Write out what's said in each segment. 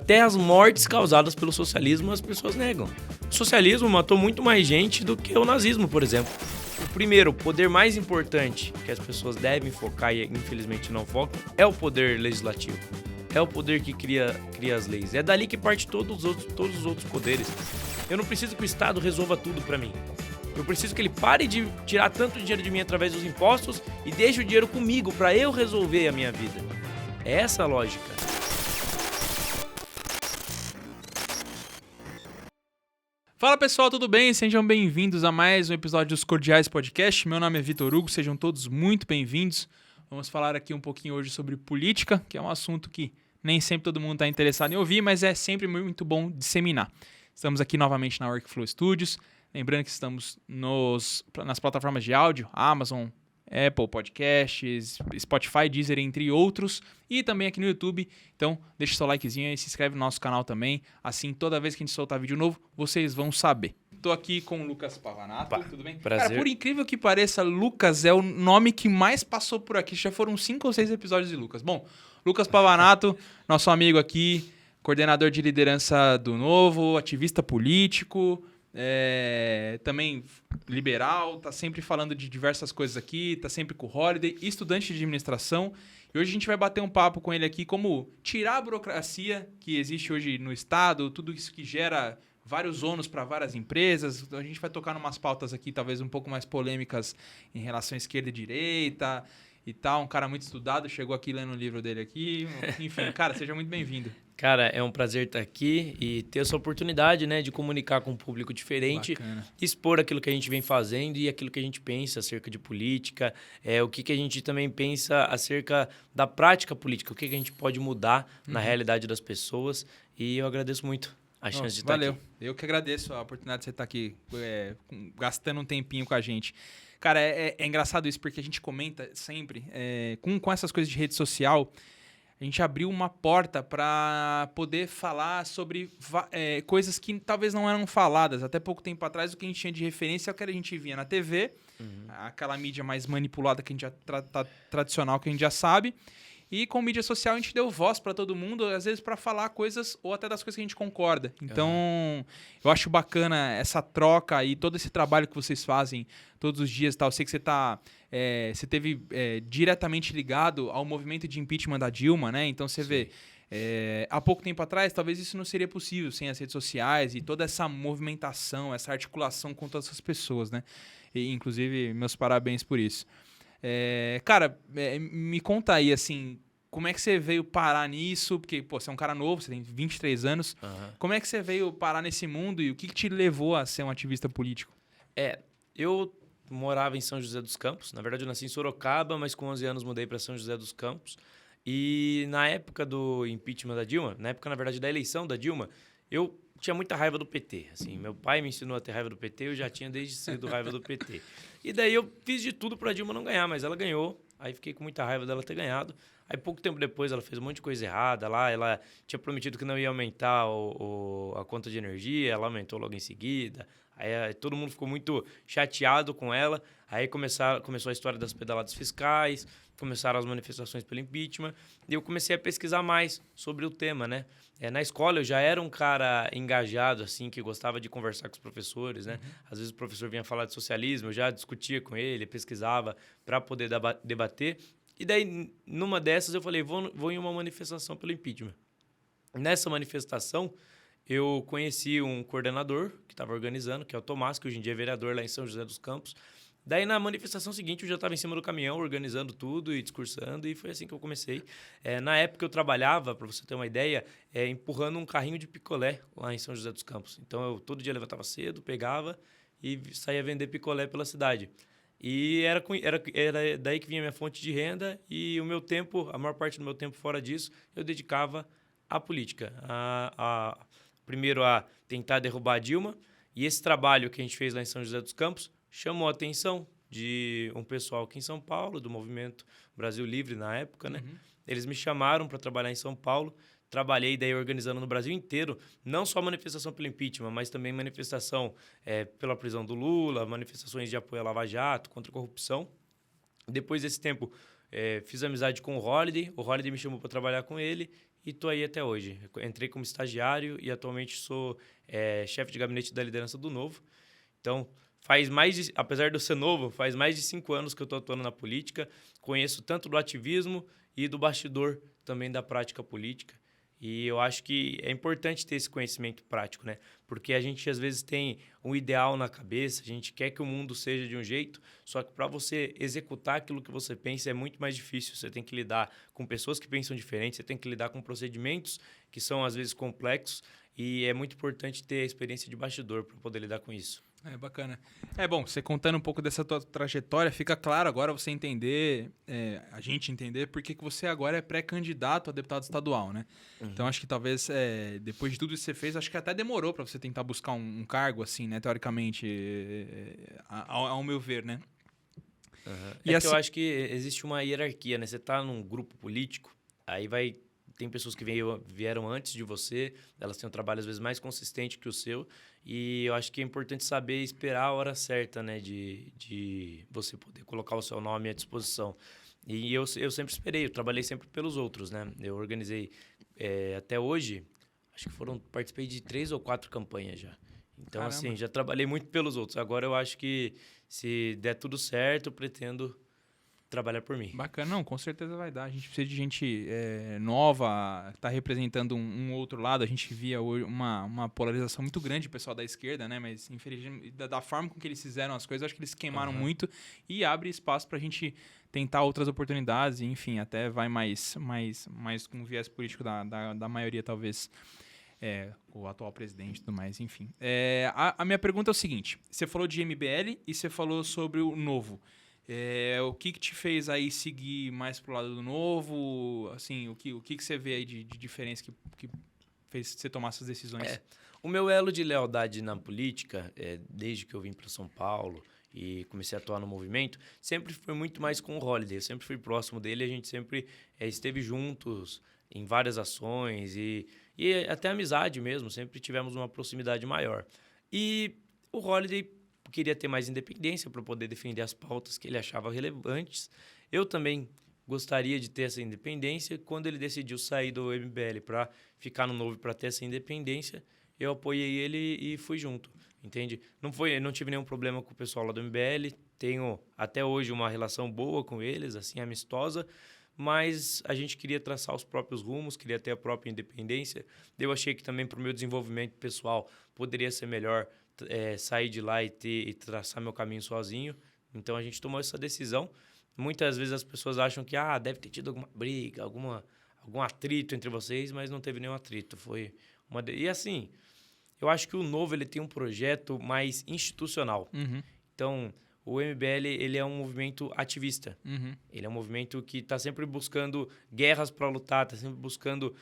Até as mortes causadas pelo socialismo as pessoas negam. O socialismo matou muito mais gente do que o nazismo, por exemplo. O primeiro, o poder mais importante que as pessoas devem focar e infelizmente não focam é o poder legislativo. É o poder que cria as leis. É dali que parte todos os outros poderes. Eu não preciso que o Estado resolva tudo pra mim. Eu preciso que ele pare de tirar tanto dinheiro de mim através dos impostos e deixe o dinheiro comigo pra eu resolver a minha vida. É essa a lógica. Fala pessoal, tudo bem? Sejam bem-vindos a mais um episódio dos Cordiais Podcast. Meu nome é Vitor Hugo, sejam todos muito bem-vindos. Vamos falar aqui um pouquinho hoje sobre política, que é um assunto que nem sempre todo mundo está interessado em ouvir, mas é sempre muito bom disseminar. Estamos aqui novamente na Workflow Studios, lembrando que estamos nas plataformas de áudio, Amazon, Apple Podcasts, Spotify, Deezer, entre outros, e também aqui no YouTube. Então, deixa o seu likezinho e se inscreve no nosso canal também. Assim, toda vez que a gente soltar vídeo novo, vocês vão saber. Tô aqui com o Lucas Pavanato, tudo bem? Prazer. Cara, por incrível que pareça, Lucas é o nome que mais passou por aqui. Já foram 5 ou 6 episódios de Lucas. Bom, Lucas Pavanato, nosso amigo aqui, coordenador de liderança do Novo, ativista político, também liberal, tá sempre falando de diversas coisas aqui, tá sempre com o Holiday, estudante de administração. E hoje a gente vai bater um papo com ele aqui como tirar a burocracia que existe hoje no Estado, tudo isso que gera vários ônus para várias empresas. A gente vai tocar umas pautas aqui talvez um pouco mais polêmicas em relação à esquerda e direita e tal. Um cara muito estudado, chegou aqui lendo o livro dele aqui. Enfim, cara, seja muito bem-vindo. Cara, é um prazer estar aqui e ter essa oportunidade, né, de comunicar com um público diferente, Bacana. expor aquilo que a gente vem fazendo e aquilo que a gente pensa acerca de política, o que a gente também pensa acerca da prática política, o que a gente pode mudar na realidade das pessoas. E eu agradeço muito a chance de estar Valeu. aqui. Eu que agradeço a oportunidade de você estar aqui gastando um tempinho com a gente. Cara, é engraçado isso, porque a gente comenta sempre, com essas coisas de rede social, a gente abriu uma porta para poder falar sobre coisas que talvez não eram faladas. Até pouco tempo atrás, o que a gente tinha de referência é o que a gente via na TV, aquela mídia mais manipulada que a gente já tradicional que a gente já sabe. E com mídia social a gente deu voz para todo mundo, às vezes para falar coisas ou até das coisas que a gente concorda. Então, eu acho bacana essa troca e todo esse trabalho que vocês fazem todos os dias e tal. Eu sei que você teve diretamente ligado ao movimento de impeachment da Dilma, né? Então você vê, há pouco tempo atrás, talvez isso não seria possível sem as redes sociais e toda essa movimentação, essa articulação com todas essas pessoas, né? E, inclusive, meus parabéns por isso. Cara, me conta aí, assim, como é que você veio parar nisso? Porque, pô, você é um cara novo, você tem 23 anos. Como é que você veio parar nesse mundo e o que te levou a ser um ativista político? Eu morava em São José dos Campos. Na verdade, eu nasci em Sorocaba, mas com 11 anos mudei para São José dos Campos. E na época do impeachment da Dilma, na época, na verdade, da eleição da Dilma, eu tinha muita raiva do PT. Assim, meu pai me ensinou a ter raiva do PT, eu já tinha desde cedo raiva do PT. E daí eu fiz de tudo para a Dilma não ganhar, mas ela ganhou. Aí fiquei com muita raiva dela ter ganhado. Aí pouco tempo depois ela fez um monte de coisa errada lá. Ela tinha prometido que não ia aumentar a conta de energia, ela aumentou logo em seguida. Aí todo mundo ficou muito chateado com ela. Aí começou a história das pedaladas fiscais, começaram as manifestações pelo impeachment. E eu comecei a pesquisar mais sobre o tema, né? Na escola eu já era um cara engajado, assim, que gostava de conversar com os professores, né? Às vezes o professor vinha falar de socialismo, eu já discutia com ele, pesquisava para poder debater. E daí, numa dessas, eu falei, vou em uma manifestação pelo impeachment. Nessa manifestação, eu conheci um coordenador que estava organizando, que é o Tomás, que hoje em dia é vereador lá em São José dos Campos. Daí, na manifestação seguinte, eu já estava em cima do caminhão, organizando tudo e discursando, e foi assim que eu comecei. Na época, eu trabalhava, para você ter uma ideia, empurrando um carrinho de picolé lá em São José dos Campos. Então, eu todo dia levantava cedo, pegava e saía vender picolé pela cidade. E era daí que vinha a minha fonte de renda e o meu tempo, a maior parte do meu tempo fora disso, eu dedicava à política. Primeiro a tentar derrubar a Dilma, e esse trabalho que a gente fez lá em São José dos Campos chamou a atenção de um pessoal aqui em São Paulo, do Movimento Brasil Livre na época, né? Eles me chamaram para trabalhar em São Paulo. Trabalhei daí organizando no Brasil inteiro, não só manifestação pelo impeachment, mas também manifestação pela prisão do Lula, manifestações de apoio à Lava Jato, contra a corrupção. Depois desse tempo, fiz amizade com o Holiday me chamou para trabalhar com ele, e estou aí até hoje. Eu entrei como estagiário e atualmente sou chefe de gabinete da liderança do Novo. Então, apesar de eu ser novo, faz mais de 5 anos que eu estou atuando na política. Conheço tanto do ativismo e do bastidor também da prática política. E eu acho que é importante ter esse conhecimento prático, né? Porque a gente, às vezes, tem um ideal na cabeça, a gente quer que o mundo seja de um jeito, só que para você executar aquilo que você pensa é muito mais difícil. Você tem que lidar com pessoas que pensam diferente, você tem que lidar com procedimentos que são, às vezes, complexos, e é muito importante ter a experiência de bastidor para poder lidar com isso. É bacana. Bom, você contando um pouco dessa tua trajetória, fica claro agora você entender, a gente entender por que você agora é pré-candidato a deputado estadual, né? Uhum. Então, acho que talvez, depois de tudo isso que você fez, acho que até demorou para você tentar buscar um cargo, assim, né? Teoricamente, ao meu ver, né? Uhum. E assim, eu acho que existe uma hierarquia, né? Você tá num grupo político, aí tem pessoas que vieram antes de você, elas têm um trabalho às vezes mais consistente que o seu, e eu acho que é importante saber esperar a hora certa, né, de você poder colocar o seu nome à disposição. E eu sempre esperei, eu trabalhei sempre pelos outros, né? Eu organizei até hoje, acho que participei de 3 ou 4 campanhas já. Então, Caramba. Assim, já trabalhei muito pelos outros. Agora eu acho que se der tudo certo, eu pretendo trabalhar por mim. Bacana, não, com certeza vai dar. A gente precisa de gente nova, tá representando um outro lado. A gente via hoje uma polarização muito grande do pessoal da esquerda, né? Mas, infelizmente, da forma com que eles fizeram as coisas, acho que eles queimaram muito e abre espaço pra gente tentar outras oportunidades. Enfim, até vai mais com o viés político da maioria, talvez. O atual presidente e tudo mais, enfim. A minha pergunta é o seguinte: você falou de MBL e você falou sobre o Novo. O que te fez aí seguir mais pro lado do Novo? Assim, o que você vê aí de diferença que fez você tomar essas decisões? O meu elo de lealdade na política, desde que eu vim para São Paulo e comecei a atuar no movimento, sempre foi muito mais com o Holliday. Eu sempre fui próximo dele, a gente sempre esteve juntos em várias ações e até amizade mesmo, sempre tivemos uma proximidade maior. E o Holliday queria ter mais independência para poder defender as pautas que ele achava relevantes. Eu também gostaria de ter essa independência. Quando ele decidiu sair do MBL para ficar no Novo para ter essa independência, eu apoiei ele e fui junto, entende? Não tive nenhum problema com o pessoal lá do MBL, tenho até hoje uma relação boa com eles, assim, amistosa, mas a gente queria traçar os próprios rumos, queria ter a própria independência. Eu achei que também para o meu desenvolvimento pessoal poderia ser melhor sair de lá e traçar meu caminho sozinho. Então, a gente tomou essa decisão. Muitas vezes as pessoas acham que deve ter tido alguma briga, algum atrito entre vocês, mas não teve nenhum atrito. E assim, eu acho que o Novo ele tem um projeto mais institucional. Uhum. Então, o MBL ele é um movimento ativista. Uhum. Ele é um movimento que está sempre buscando guerras para lutar, está sempre buscando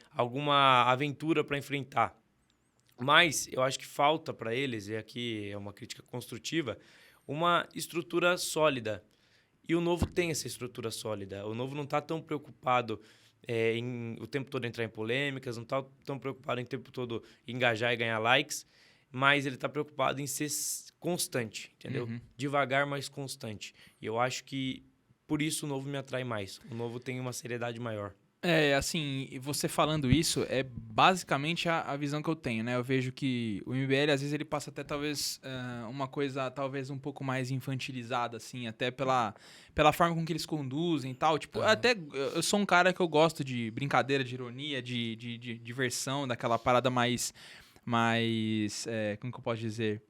alguma aventura para enfrentar. Mas eu acho que falta para eles, e aqui é uma crítica construtiva, uma estrutura sólida. E o Novo tem essa estrutura sólida. O Novo não está tão preocupado em o tempo todo entrar em polêmicas, não está tão preocupado em o tempo todo engajar e ganhar likes, mas ele está preocupado em ser constante, entendeu? Uhum. Devagar, mas constante. E eu acho que por isso o Novo me atrai mais. O Novo tem uma seriedade maior. Assim, você falando isso, é basicamente a visão que eu tenho, né? Eu vejo que o MBL, às vezes, ele passa até, talvez, uma coisa, talvez, um pouco mais infantilizada, assim, até pela forma com que eles conduzem e tal. Tipo, até eu sou um cara que eu gosto de brincadeira, de ironia, de diversão, daquela parada mais como que eu posso dizer?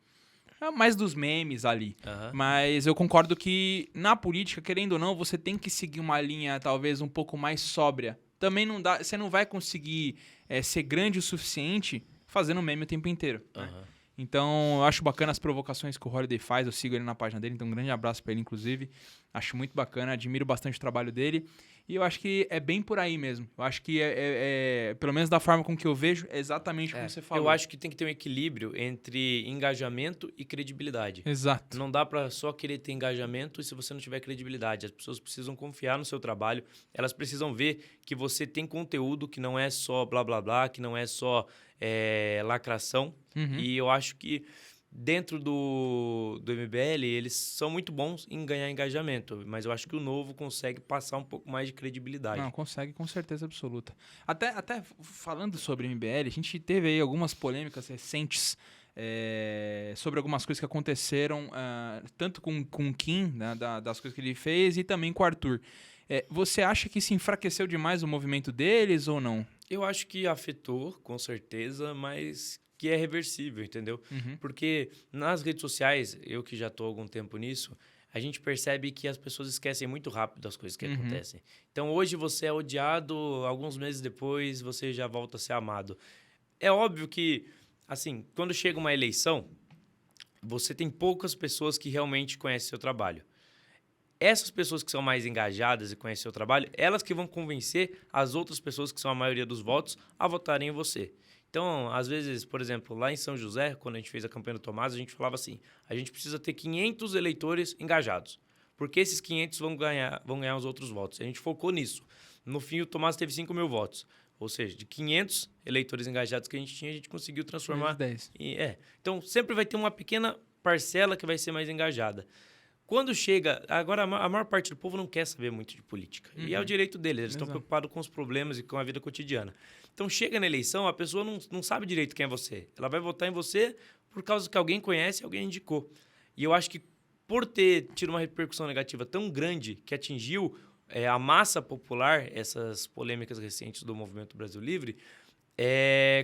Mais dos memes ali. Uhum. Mas eu concordo que na política, querendo ou não, você tem que seguir uma linha talvez um pouco mais sóbria. Também não dá, você não vai conseguir ser grande o suficiente fazendo meme o tempo inteiro. Uhum. Né? Então, eu acho bacana as provocações que o Holliday faz, eu sigo ele na página dele, então um grande abraço pra ele, inclusive. Acho muito bacana, admiro bastante o trabalho dele. E eu acho que é bem por aí mesmo. Eu acho que pelo menos da forma com que eu vejo, é exatamente como você falou. Eu acho que tem que ter um equilíbrio entre engajamento e credibilidade. Exato. Não dá para só querer ter engajamento se você não tiver credibilidade. As pessoas precisam confiar no seu trabalho, elas precisam ver que você tem conteúdo, que não é só blá blá blá, que não é só lacração. Uhum. E eu acho que dentro do MBL, eles são muito bons em ganhar engajamento, mas eu acho que o Novo consegue passar um pouco mais de credibilidade. Não, consegue com certeza absoluta. Até falando sobre MBL, a gente teve aí algumas polêmicas recentes sobre algumas coisas que aconteceram, tanto com o Kim, né, das coisas que ele fez, e também com o Arthur. Você acha que se enfraqueceu demais o movimento deles ou não? Eu acho que afetou, com certeza, mas que é reversível, entendeu? Uhum. Porque nas redes sociais, eu que já estou há algum tempo nisso, a gente percebe que as pessoas esquecem muito rápido as coisas que acontecem. Então, hoje você é odiado, alguns meses depois você já volta a ser amado. É óbvio que, assim, quando chega uma eleição, você tem poucas pessoas que realmente conhecem seu trabalho. Essas pessoas que são mais engajadas e conhecem seu trabalho, elas que vão convencer as outras pessoas, que são a maioria dos votos, a votarem em você. Então, às vezes, por exemplo, lá em São José, quando a gente fez a campanha do Tomás, a gente falava assim, a gente precisa ter 500 eleitores engajados, porque esses 500 vão ganhar os outros votos. A gente focou nisso. No fim, o Tomás teve 5 mil votos. Ou seja, de 500 eleitores engajados que a gente conseguiu transformar... 10. Então, sempre vai ter uma pequena parcela que vai ser mais engajada. Quando chega... Agora, a maior parte do povo não quer saber muito de política. E é o direito deles. Eles estão preocupados com os problemas e com a vida cotidiana. Então, chega na eleição, a pessoa não sabe direito quem é você. Ela vai votar em você por causa que alguém conhece, alguém indicou. E eu acho que por ter tido uma repercussão negativa tão grande que atingiu a massa popular, essas polêmicas recentes do Movimento Brasil Livre,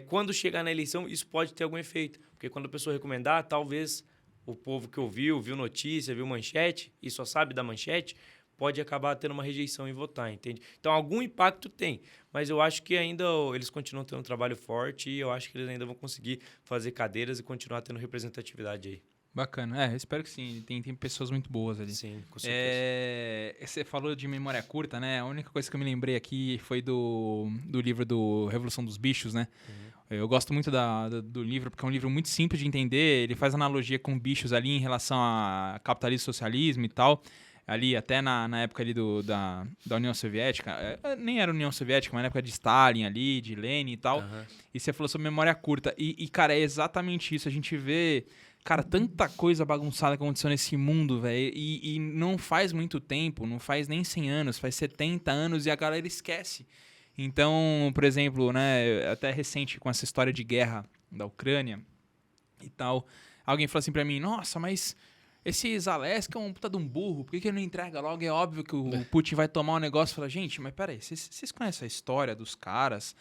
quando chegar na eleição, isso pode ter algum efeito. Porque quando a pessoa recomendar, talvez o povo que viu notícia, viu manchete e só sabe da manchete, pode acabar tendo uma rejeição em votar, entende? Então, algum impacto tem, mas eu acho que ainda eles continuam tendo um trabalho forte e eu acho que eles ainda vão conseguir fazer cadeiras e continuar tendo representatividade aí. Bacana. Espero que sim. Tem pessoas muito boas ali. Sim, com certeza. Você falou de memória curta, né? A única coisa que eu me lembrei aqui foi do livro do Revolução dos Bichos, né? Eu gosto muito do livro, porque é um livro muito simples de entender. Ele faz analogia com bichos ali em relação a capitalismo, socialismo e tal. Ali, até na época ali da União Soviética. Nem era União Soviética, mas na época de Stalin ali, de Lenin e tal. E você falou sobre memória curta. E, cara, é exatamente isso. A gente vê... Cara, tanta coisa bagunçada que aconteceu nesse mundo, velho. E não faz muito tempo, não faz nem 100 anos, faz 70 anos e a galera esquece. Então, por exemplo, né, até recente com essa história de guerra da Ucrânia e tal, alguém falou assim pra mim, nossa, mas esse Zalesky é um puta de um burro, por que ele não entrega logo? É óbvio que o Putin vai tomar um negócio e falar, gente, mas peraí, vocês conhecem a história dos caras?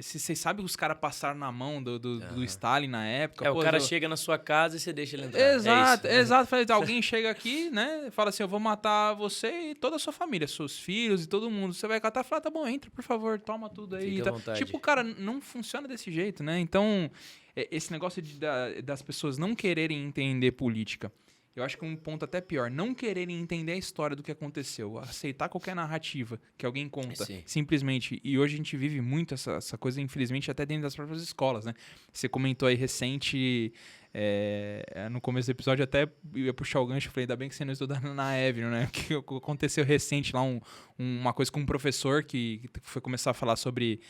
Vocês sabem que os caras passaram na mão do Stalin na época? O cara chega na sua casa e você deixa ele entrar. Exato, isso, exato. Alguém chega aqui, né, fala assim, eu vou matar você e toda a sua família, seus filhos e todo mundo. Você vai catar e falar, tá bom, entra, por favor, toma tudo aí. Fica à vontade. Tipo, cara, não funciona desse jeito, né? Então, esse negócio das pessoas não quererem entender política, eu acho que um ponto até pior, não quererem entender a história do que aconteceu, aceitar qualquer narrativa que alguém conta, simplesmente. E hoje a gente vive muito essa coisa, infelizmente, até dentro das próprias escolas, né? Você comentou aí recente, no começo do episódio, até ia puxar o gancho, falei, ainda bem que você não estudou na Avenue, né? Que aconteceu recente lá, uma coisa com um professor que foi começar a falar sobre...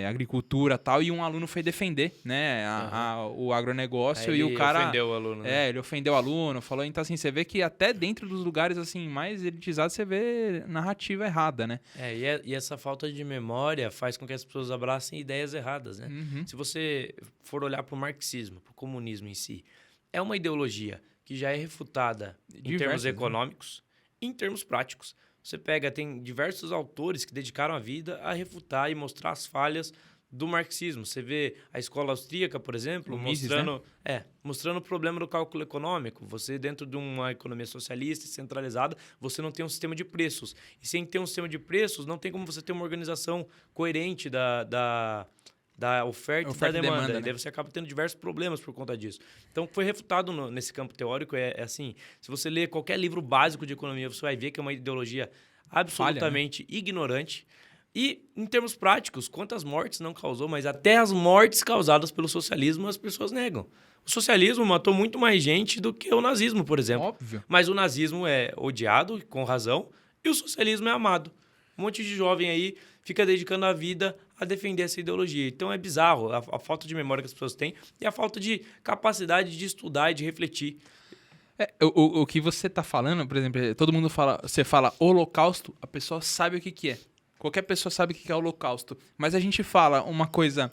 agricultura e tal, e um aluno foi defender, né, o agronegócio, e o cara... Ele ofendeu o aluno, né? Ele ofendeu o aluno, falou... Então, assim, você vê que até dentro dos lugares, assim, mais elitizados, você vê narrativa errada, né? E essa falta de memória faz com que as pessoas abracem ideias erradas, né? Se você for olhar para o marxismo, para o comunismo em si, é uma ideologia que já é refutada em termos econômicos e em termos práticos. Você tem diversos autores que dedicaram a vida a refutar e mostrar as falhas do marxismo. Você vê a escola austríaca, por exemplo, mostrando o problema do cálculo econômico. Você, dentro de uma economia socialista e centralizada, você não tem um sistema de preços. E sem ter um sistema de preços, não tem como você ter uma organização coerente da oferta e da demanda. E daí você acaba tendo diversos problemas por conta disso. Então, foi refutado nesse campo teórico. Assim, se você ler qualquer livro básico de economia, você vai ver que é uma ideologia absolutamente ignorante. E, em termos práticos, quantas mortes não causou, mas até as mortes causadas pelo socialismo as pessoas negam. O socialismo matou muito mais gente do que o nazismo, por exemplo. Óbvio. Mas o nazismo é odiado, com razão, e o socialismo é amado. Um monte de jovem aí fica dedicando a vida a defender essa ideologia. Então é bizarro a falta de memória que as pessoas têm e a falta de capacidade de estudar e de refletir. O que você tá falando, por exemplo, todo mundo fala, você fala holocausto, a pessoa sabe o que é. Qualquer pessoa sabe o que é holocausto. Mas a gente fala uma coisa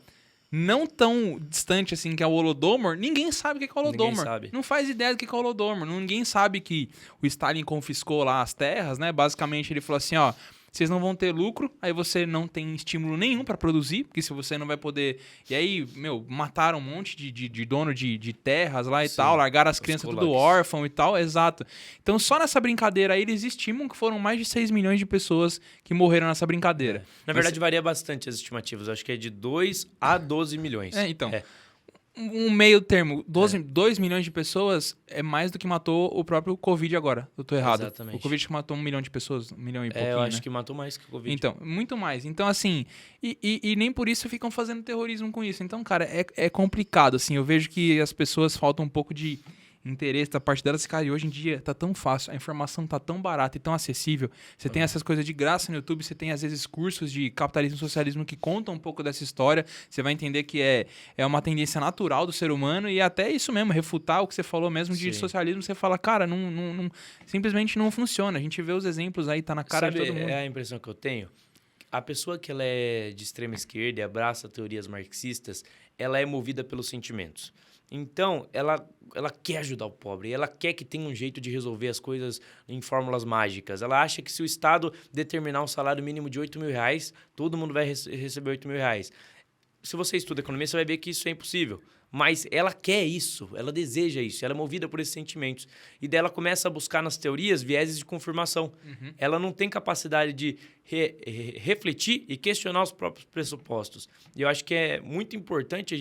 não tão distante assim, que é o Holodomor, ninguém sabe o que é o Holodomor. Ninguém sabe. Não faz ideia do que é o Holodomor. Ninguém sabe que o Stalin confiscou lá as terras, né? Basicamente ele falou assim, ó, vocês não vão ter lucro, aí você não tem estímulo nenhum para produzir, porque se você não vai poder... E aí, mataram um monte de dono de terras lá e tal, largaram as crianças tudo órfão e tal, exato. Então, só nessa brincadeira aí, eles estimam que foram mais de 6 milhões de pessoas que morreram nessa brincadeira. Na verdade, varia bastante as estimativas. Eu acho que é de 2 a 12 milhões. Então... Um meio termo, 2 milhões de pessoas é mais do que matou o próprio Covid agora. Eu tô errado. Exatamente. O Covid que matou 1 milhão de pessoas, 1 milhão e pouquinho, eu acho né? que matou mais que o Covid. Então, muito mais. Então, assim, e nem por isso ficam fazendo terrorismo com isso. Então, cara, é complicado, assim. Eu vejo que as pessoas faltam um pouco de interesse da parte delas. Cara, e hoje em dia tá tão fácil, a informação tá tão barata e tão acessível. Você tem essas coisas de graça no YouTube, você tem, às vezes, cursos de capitalismo e socialismo que contam um pouco dessa história. Você vai entender que é uma tendência natural do ser humano e até isso mesmo, refutar o que você falou mesmo de socialismo. Você fala, cara, simplesmente não funciona. A gente vê os exemplos aí, tá na cara de todo mundo. É a impressão que eu tenho. A pessoa que ela é de extrema esquerda e abraça teorias marxistas, ela é movida pelos sentimentos. Então, ela quer ajudar o pobre, ela quer que tenha um jeito de resolver as coisas em fórmulas mágicas. Ela acha que se o Estado determinar um salário mínimo de R$8.000, todo mundo vai receber R$8.000. Se você estuda economia, você vai ver que isso é impossível. Mas ela quer isso, ela deseja isso, ela é movida por esses sentimentos. E daí ela começa a buscar nas teorias vieses de confirmação. Ela não tem capacidade de refletir e questionar os próprios pressupostos. E eu acho que é muito importante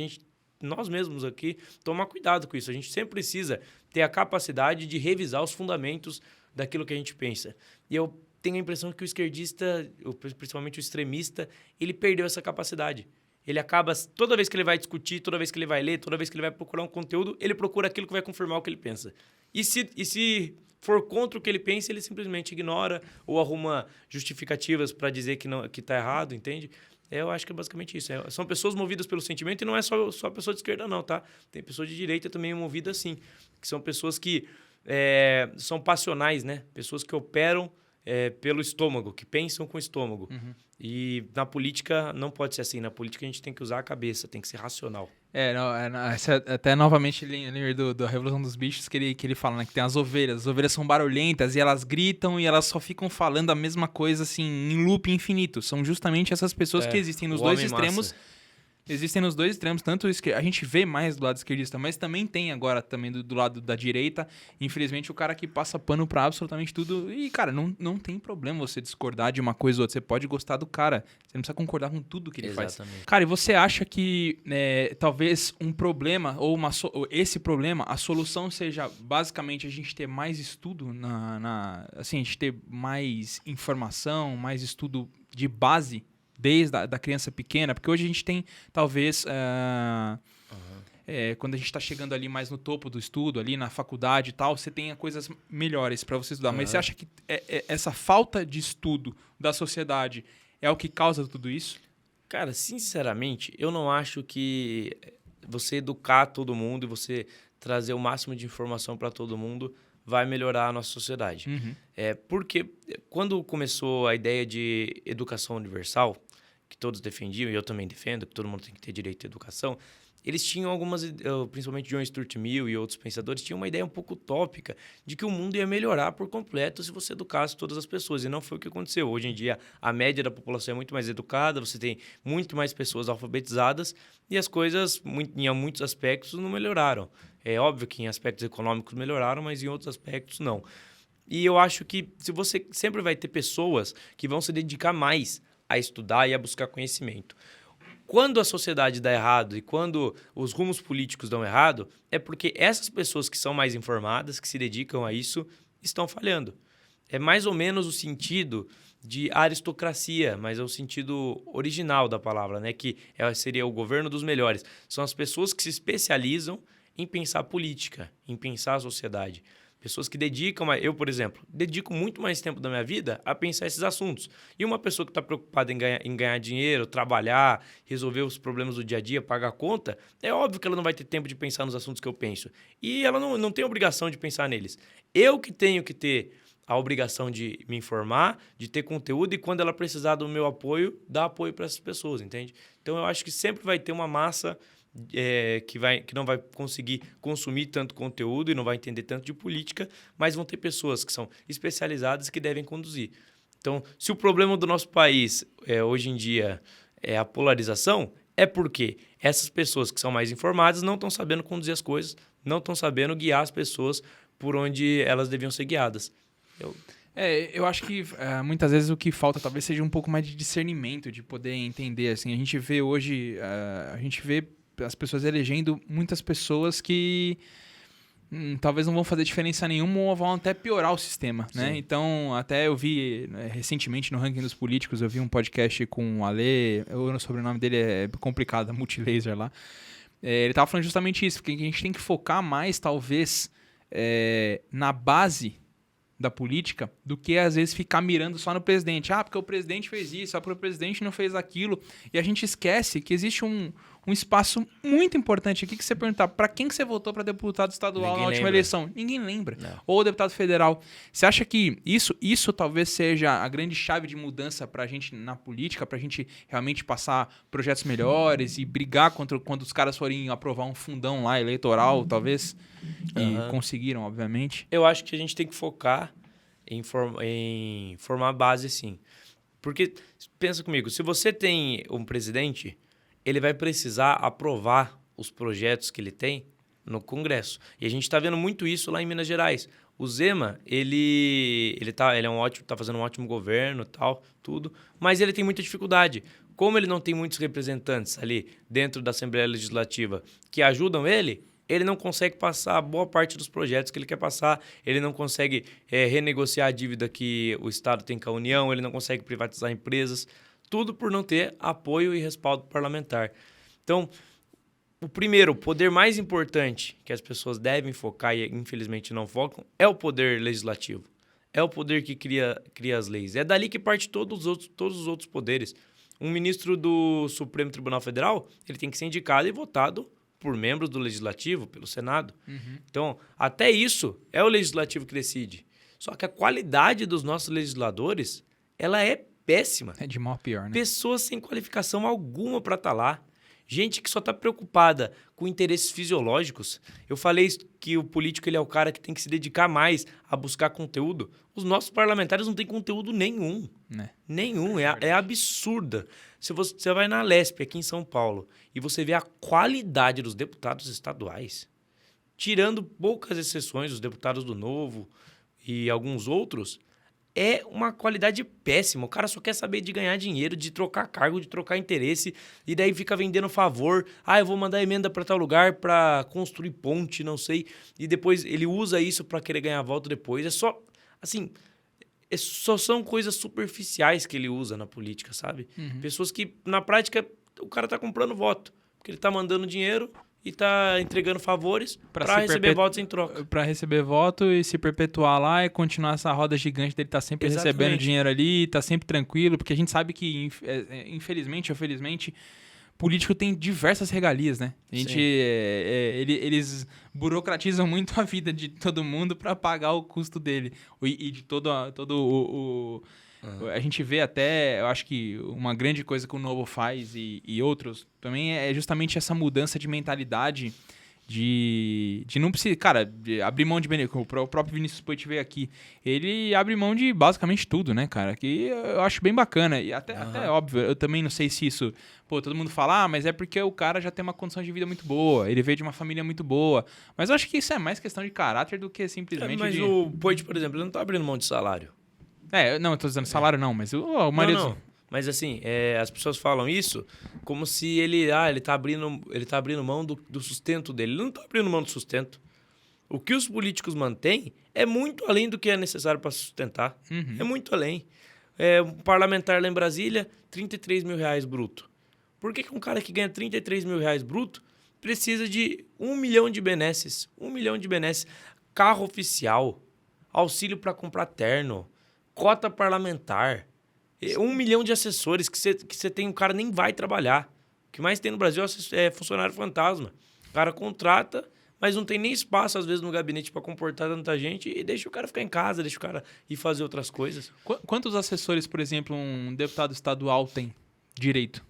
nós mesmos aqui, tomar cuidado com isso. A gente sempre precisa ter a capacidade de revisar os fundamentos daquilo que a gente pensa. E eu tenho a impressão que o esquerdista, principalmente o extremista, ele perdeu essa capacidade. Ele acaba, toda vez que ele vai discutir, toda vez que ele vai ler, toda vez que ele vai procurar um conteúdo, ele procura aquilo que vai confirmar o que ele pensa. E se for contra o que ele pensa, ele simplesmente ignora ou arruma justificativas para dizer que está errado, entende? Eu acho que é basicamente isso. São pessoas movidas pelo sentimento e não é só pessoa de esquerda, não, tá? Tem pessoa de direita também movida assim, que são pessoas que são passionais, né? Pessoas que operam pelo estômago, que pensam com o estômago. E na política não pode ser assim. Na política a gente tem que usar a cabeça, tem que ser racional. Até novamente da Revolução dos Bichos que ele fala, né? Que tem as ovelhas. As ovelhas são barulhentas e elas gritam e elas só ficam falando a mesma coisa, assim, em loop infinito. São justamente essas pessoas que existem nos dois extremos. Existem nos dois extremos, tanto a gente vê mais do lado esquerdista, mas também tem agora também do lado da direita, infelizmente, o cara que passa pano pra absolutamente tudo. E, cara, não tem problema você discordar de uma coisa ou outra. Você pode gostar do cara, você não precisa concordar com tudo que ele faz. Cara, e você acha que talvez um problema, ou esse problema, a solução seja basicamente a gente ter mais estudo, assim, a gente ter mais informação, mais estudo de base desde a criança pequena, porque hoje a gente tem, talvez, quando a gente está chegando ali mais no topo do estudo, ali na faculdade e tal, você tenha coisas melhores para você estudar. Mas você acha que essa falta de estudo da sociedade é o que causa tudo isso? Cara, sinceramente, eu não acho que você educar todo mundo e você trazer o máximo de informação para todo mundo vai melhorar a nossa sociedade. Porque quando começou a ideia de educação universal, que todos defendiam, e eu também defendo, que todo mundo tem que ter direito à educação, eles tinham algumas, principalmente John Stuart Mill e outros pensadores, tinham uma ideia um pouco utópica de que o mundo ia melhorar por completo se você educasse todas as pessoas. E não foi o que aconteceu. Hoje em dia, a média da população é muito mais educada, você tem muito mais pessoas alfabetizadas e as coisas, em muitos aspectos, não melhoraram. É óbvio que em aspectos econômicos melhoraram, mas em outros aspectos não. E eu acho que se você sempre vai ter pessoas que vão se dedicar mais a estudar e a buscar conhecimento. Quando a sociedade dá errado e quando os rumos políticos dão errado, é porque essas pessoas que são mais informadas, que se dedicam a isso, estão falhando. É mais ou menos o sentido de aristocracia, mas é o sentido original da palavra, né? Que seria o governo dos melhores. São as pessoas que se especializam em pensar política, em pensar a sociedade. Pessoas que dedicam... Eu, por exemplo, dedico muito mais tempo da minha vida a pensar esses assuntos. E uma pessoa que está preocupada em ganhar dinheiro, trabalhar, resolver os problemas do dia a dia, pagar a conta, é óbvio que ela não vai ter tempo de pensar nos assuntos que eu penso. E ela não tem obrigação de pensar neles. Eu que tenho que ter a obrigação de me informar, de ter conteúdo e quando ela precisar do meu apoio, dar apoio para essas pessoas, entende? Então, eu acho que sempre vai ter uma massa que não vai conseguir consumir tanto conteúdo e não vai entender tanto de política, mas vão ter pessoas que são especializadas que devem conduzir. Então, se o problema do nosso país hoje em dia é a polarização, é porque essas pessoas que são mais informadas não estão sabendo conduzir as coisas, não estão sabendo guiar as pessoas por onde elas deviam ser guiadas. Eu acho que muitas vezes o que falta talvez seja um pouco mais de discernimento, de poder entender. Assim, a gente vê hoje, as pessoas elegendo muitas pessoas que talvez não vão fazer diferença nenhuma ou vão até piorar o sistema, né? Então, até eu vi recentemente no Ranking dos Políticos, eu vi um podcast com o Ale, o sobrenome dele é complicado, Multilaser lá. Ele estava falando justamente isso, porque a gente tem que focar mais, talvez, na base da política do que às vezes ficar mirando só no presidente. Porque o presidente fez isso, porque o presidente não fez aquilo. E a gente esquece que existe um espaço muito importante aqui que você perguntar para quem que você votou para deputado estadual na última eleição. Ninguém lembra. Não. Ou deputado federal. Você acha que isso talvez seja a grande chave de mudança para a gente na política, para a gente realmente passar projetos melhores e brigar quando os caras forem aprovar um fundão lá eleitoral, talvez? E conseguiram, obviamente. Eu acho que a gente tem que focar em formar base, sim. Porque, pensa comigo, se você tem um presidente, ele vai precisar aprovar os projetos que ele tem no Congresso. E a gente está vendo muito isso lá em Minas Gerais. O Zema, ele tá fazendo um ótimo governo, tal, tudo, mas ele tem muita dificuldade. Como ele não tem muitos representantes ali dentro da Assembleia Legislativa que ajudam ele não consegue passar boa parte dos projetos que ele quer passar, ele não consegue renegociar a dívida que o Estado tem com a União, ele não consegue privatizar empresas, tudo por não ter apoio e respaldo parlamentar. Então, o poder mais importante que as pessoas devem focar e infelizmente não focam é o poder legislativo. É o poder que cria as leis. É dali que parte todos os outros poderes. Um ministro do Supremo Tribunal Federal, ele tem que ser indicado e votado por membros do Legislativo, pelo Senado. Então, até isso é o Legislativo que decide. Só que a qualidade dos nossos legisladores, ela é péssima. É de mal a pior, né? Pessoas sem qualificação alguma para estar lá. Gente que só está preocupada com interesses fisiológicos. Eu falei que o político ele é o cara que tem que se dedicar mais a buscar conteúdo. Os nossos parlamentares não têm conteúdo nenhum. Né? Nenhum. É absurda. Se você vai na Lesp aqui em São Paulo e você vê a qualidade dos deputados estaduais, tirando poucas exceções, os deputados do Novo e alguns outros, é uma qualidade péssima. O cara só quer saber de ganhar dinheiro, de trocar cargo, de trocar interesse, e daí fica vendendo favor. Eu vou mandar emenda para tal lugar para construir ponte, não sei. E depois ele usa isso para querer ganhar voto depois. É só, assim, só são coisas superficiais que ele usa na política, sabe? Pessoas que, na prática, o cara tá comprando voto. Porque ele tá mandando dinheiro e tá entregando favores para receber votos em troca. Para receber voto e se perpetuar lá e continuar essa roda gigante dele tá sempre recebendo dinheiro ali, tá sempre tranquilo, porque a gente sabe que, infelizmente ou felizmente, político tem diversas regalias, né? A gente, eles burocratizam muito a vida de todo mundo para pagar o custo dele e de todo o A gente vê até, eu acho que uma grande coisa que o Novo faz e outros também é justamente essa mudança de mentalidade de não precisar, cara, de abrir mão de benefício. O próprio Vinícius Poit veio aqui, ele abre mão de basicamente tudo, né, cara, que eu acho bem bacana e até óbvio, eu também não sei se isso, todo mundo fala, mas é porque o cara já tem uma condição de vida muito boa, ele veio de uma família muito boa, mas eu acho que isso é mais questão de caráter do que simplesmente mas o Poit, por exemplo, ele não tá abrindo mão de salário. Não, eu tô dizendo salário não, mas o marido... Não. Mas assim, as pessoas falam isso como se ele tá abrindo mão do sustento dele. Ele não tá abrindo mão do sustento. O que os políticos mantêm é muito além do que é necessário para sustentar. É muito além. Um parlamentar lá em Brasília, R$33 mil bruto. Por que um cara que ganha R$33 mil bruto precisa de 1 milhão de benesses? 1 milhão de benesses. carro oficial, auxílio para comprar terno, cota parlamentar, 1 milhão de assessores que você tem, o cara nem vai trabalhar. O que mais tem no Brasil é funcionário fantasma. O cara contrata, mas não tem nem espaço, às vezes, no gabinete para comportar tanta gente e deixa o cara ficar em casa, deixa o cara ir fazer outras coisas. Quantos assessores, por exemplo, um deputado estadual tem direito?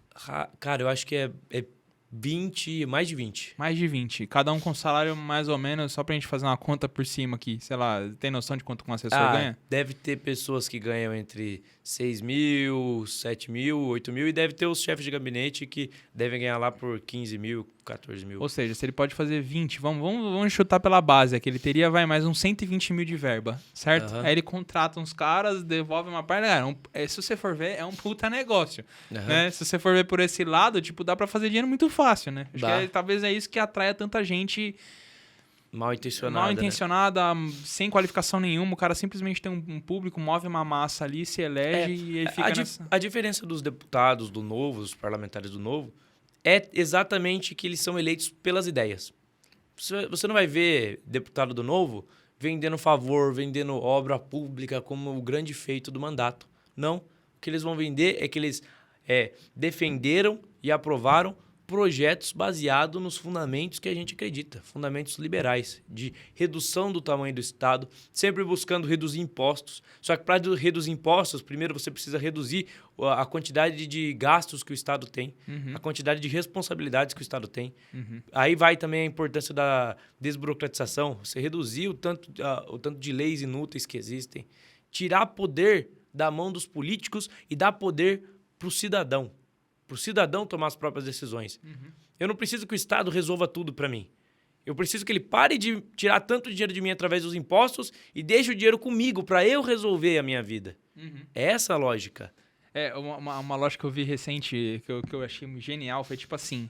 Cara, eu acho que é 20, mais de 20. Mais de 20. Cada um com salário mais ou menos, só pra gente fazer uma conta por cima aqui. Sei lá, tem noção de quanto um assessor ganha? Deve ter pessoas que ganham entre 6 mil, 7 mil, 8 mil, e deve ter os chefes de gabinete que devem ganhar lá por 15 mil, 14 mil. Ou seja, se ele pode fazer 20, vamos chutar pela base, é que ele teria mais uns 120 mil de verba, certo? Aí ele contrata uns caras, devolve uma parte. Cara, se você for ver, é um puta negócio. Né? Se você for ver por esse lado, tipo, dá pra fazer dinheiro muito fácil, né? Acho que talvez é isso que atraia tanta gente mal intencionada, né? Sem qualificação nenhuma. O cara simplesmente tem um público, move uma massa ali, se elege e ele fica a diferença dos deputados do Novo, dos parlamentares do Novo, é exatamente que eles são eleitos pelas ideias. Você não vai ver deputado do Novo vendendo favor, vendendo obra pública como o grande feito do mandato. Não. O que eles vão vender é que eles defenderam e aprovaram projetos baseados nos fundamentos que a gente acredita, fundamentos liberais, de redução do tamanho do Estado, sempre buscando reduzir impostos. Só que para reduzir impostos, primeiro você precisa reduzir a quantidade de gastos que o Estado tem, a quantidade de responsabilidades que o Estado tem. Aí vai também a importância da desburocratização, você reduzir o tanto de leis inúteis que existem, tirar poder da mão dos políticos e dar poder para o cidadão tomar as próprias decisões. Eu não preciso que o Estado resolva tudo para mim. Eu preciso que ele pare de tirar tanto dinheiro de mim através dos impostos e deixe o dinheiro comigo para eu resolver a minha vida. É essa a lógica. Uma lógica que eu vi recente, que eu achei genial, foi tipo assim...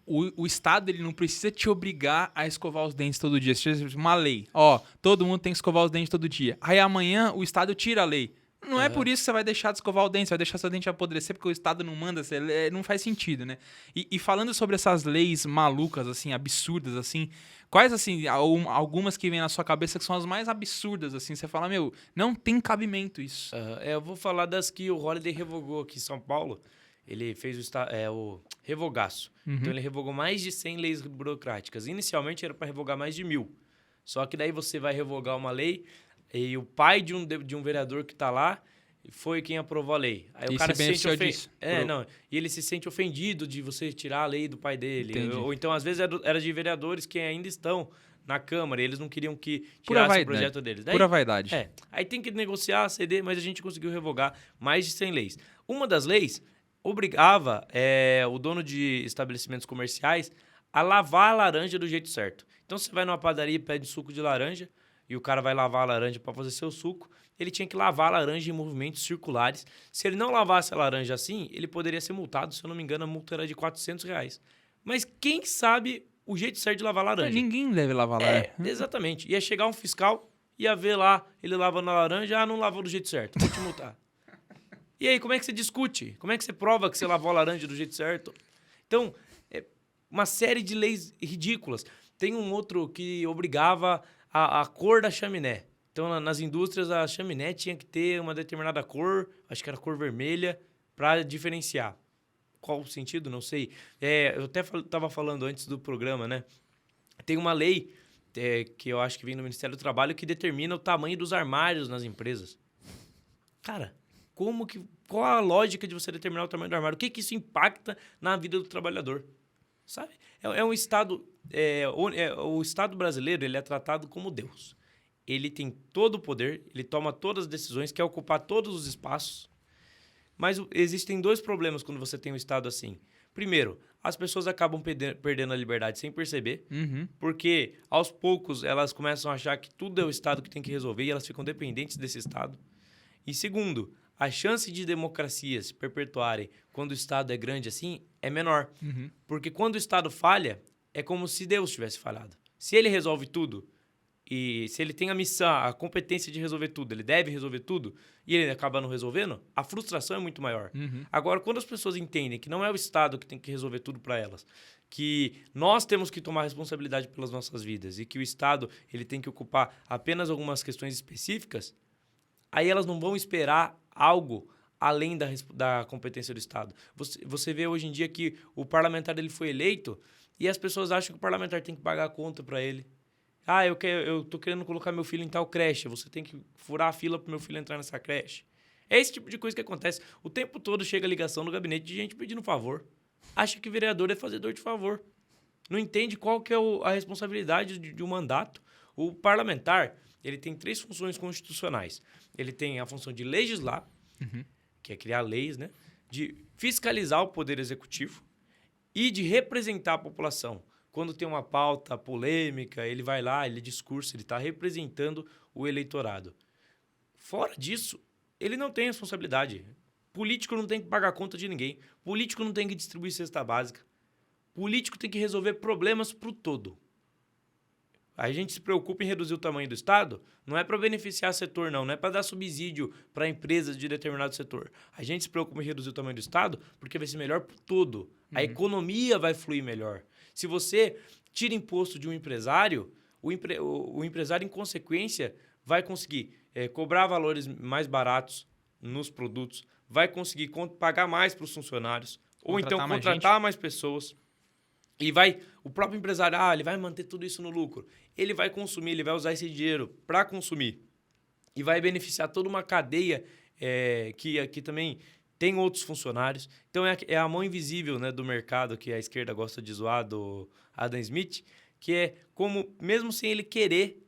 O Estado ele não precisa te obrigar a escovar os dentes todo dia. Isso é uma lei. Todo mundo tem que escovar os dentes todo dia. Aí amanhã o Estado tira a lei. Não é por isso que você vai deixar de escovar o dente, você vai deixar seu dente apodrecer porque o Estado não manda, não faz sentido, né? E falando sobre essas leis malucas, assim, absurdas, assim, quais, assim, algumas que vêm na sua cabeça que são as mais absurdas, assim, você fala, não tem cabimento isso. Eu vou falar das que o Holliday revogou aqui em São Paulo. Ele fez o revogaço. Então, ele revogou mais de 100 leis burocráticas. Inicialmente, era para revogar mais de 1.000. Só que daí você vai revogar uma lei... E o pai de um vereador que está lá foi quem aprovou a lei. Aí o cara se sente ofendido. E ele se sente ofendido de você tirar a lei do pai dele. Ou então, às vezes, era de vereadores que ainda estão na Câmara e eles não queriam que tirasse o projeto deles. Pura vaidade. Aí tem que negociar, ceder, mas a gente conseguiu revogar mais de 100 leis. Uma das leis obrigava o dono de estabelecimentos comerciais a lavar a laranja do jeito certo. Então, você vai numa padaria e pede suco de laranja, e o cara vai lavar a laranja para fazer seu suco, ele tinha que lavar a laranja em movimentos circulares. Se ele não lavasse a laranja assim, ele poderia ser multado. Se eu não me engano, a multa era de R$400. Mas quem sabe o jeito certo de lavar a laranja? Ninguém deve lavar a laranja. Exatamente. Ia chegar um fiscal, ia ver lá, ele lavando a laranja, não lavou do jeito certo, vou te multar. E aí, como é que você discute? Como é que você prova que você lavou a laranja do jeito certo? Então, uma série de leis ridículas. Tem um outro que obrigava a cor da chaminé. Então, nas indústrias, a chaminé tinha que ter uma determinada cor, acho que era cor vermelha, para diferenciar. Qual o sentido? Não sei. Eu até estava falando antes do programa, né? Tem uma lei que eu acho que vem do Ministério do Trabalho que determina o tamanho dos armários nas empresas. Cara, qual a lógica de você determinar o tamanho do armário? O que isso impacta na vida do trabalhador? Sabe? É um Estado... o Estado brasileiro ele é tratado como Deus. Ele tem todo o poder, ele toma todas as decisões, quer ocupar todos os espaços. Mas existem dois problemas quando você tem um Estado assim. Primeiro, as pessoas acabam perdendo a liberdade sem perceber, porque aos poucos elas começam a achar que tudo é o Estado que tem que resolver e elas ficam dependentes desse Estado. E segundo, a chance de democracias se perpetuarem quando o Estado é grande assim é menor. Porque quando o Estado falha, é como se Deus tivesse falhado. Se ele resolve tudo e se ele tem a missão, a competência de resolver tudo, ele deve resolver tudo, e ele acaba não resolvendo, a frustração é muito maior. Agora, quando as pessoas entendem que não é o Estado que tem que resolver tudo para elas, que nós temos que tomar responsabilidade pelas nossas vidas e que o Estado ele tem que ocupar apenas algumas questões específicas, aí elas não vão esperar algo além da competência do Estado. Você vê hoje em dia que o parlamentar ele foi eleito e as pessoas acham que o parlamentar tem que pagar a conta para ele. Ah, eu tô querendo colocar meu filho em tal creche, você tem que furar a fila pro meu filho entrar nessa creche. É esse tipo de coisa que acontece. O tempo todo chega ligação no gabinete de gente pedindo favor. Acha que vereador é fazedor de favor. Não entende qual que é a responsabilidade de um mandato. O parlamentar, ele tem 3 funções constitucionais. Ele tem a função de legislar, que é criar leis, né? De fiscalizar o poder executivo e de representar a população. Quando tem uma pauta polêmica, ele vai lá, ele discursa, ele está representando o eleitorado. Fora disso, ele não tem responsabilidade. Político não tem que pagar conta de ninguém. Político não tem que distribuir cesta básica. Político tem que resolver problemas para o todo. A gente se preocupa em reduzir o tamanho do Estado, não é para beneficiar setor, não é para dar subsídio para empresas de determinado setor. A gente se preocupa em reduzir o tamanho do Estado porque vai ser melhor para o todo. A economia vai fluir melhor. Se você tira imposto de um empresário, o empresário, em consequência, vai conseguir cobrar valores mais baratos nos produtos, vai conseguir pagar mais para os funcionários, ou então contratar mais pessoas. E o próprio empresário, ele vai manter tudo isso no lucro. Ele vai consumir, ele vai usar esse dinheiro para consumir. E vai beneficiar toda uma cadeia que também tem outros funcionários. Então, é a mão invisível, né, do mercado, que a esquerda gosta de zoar, do Adam Smith, que é como, mesmo sem ele querer,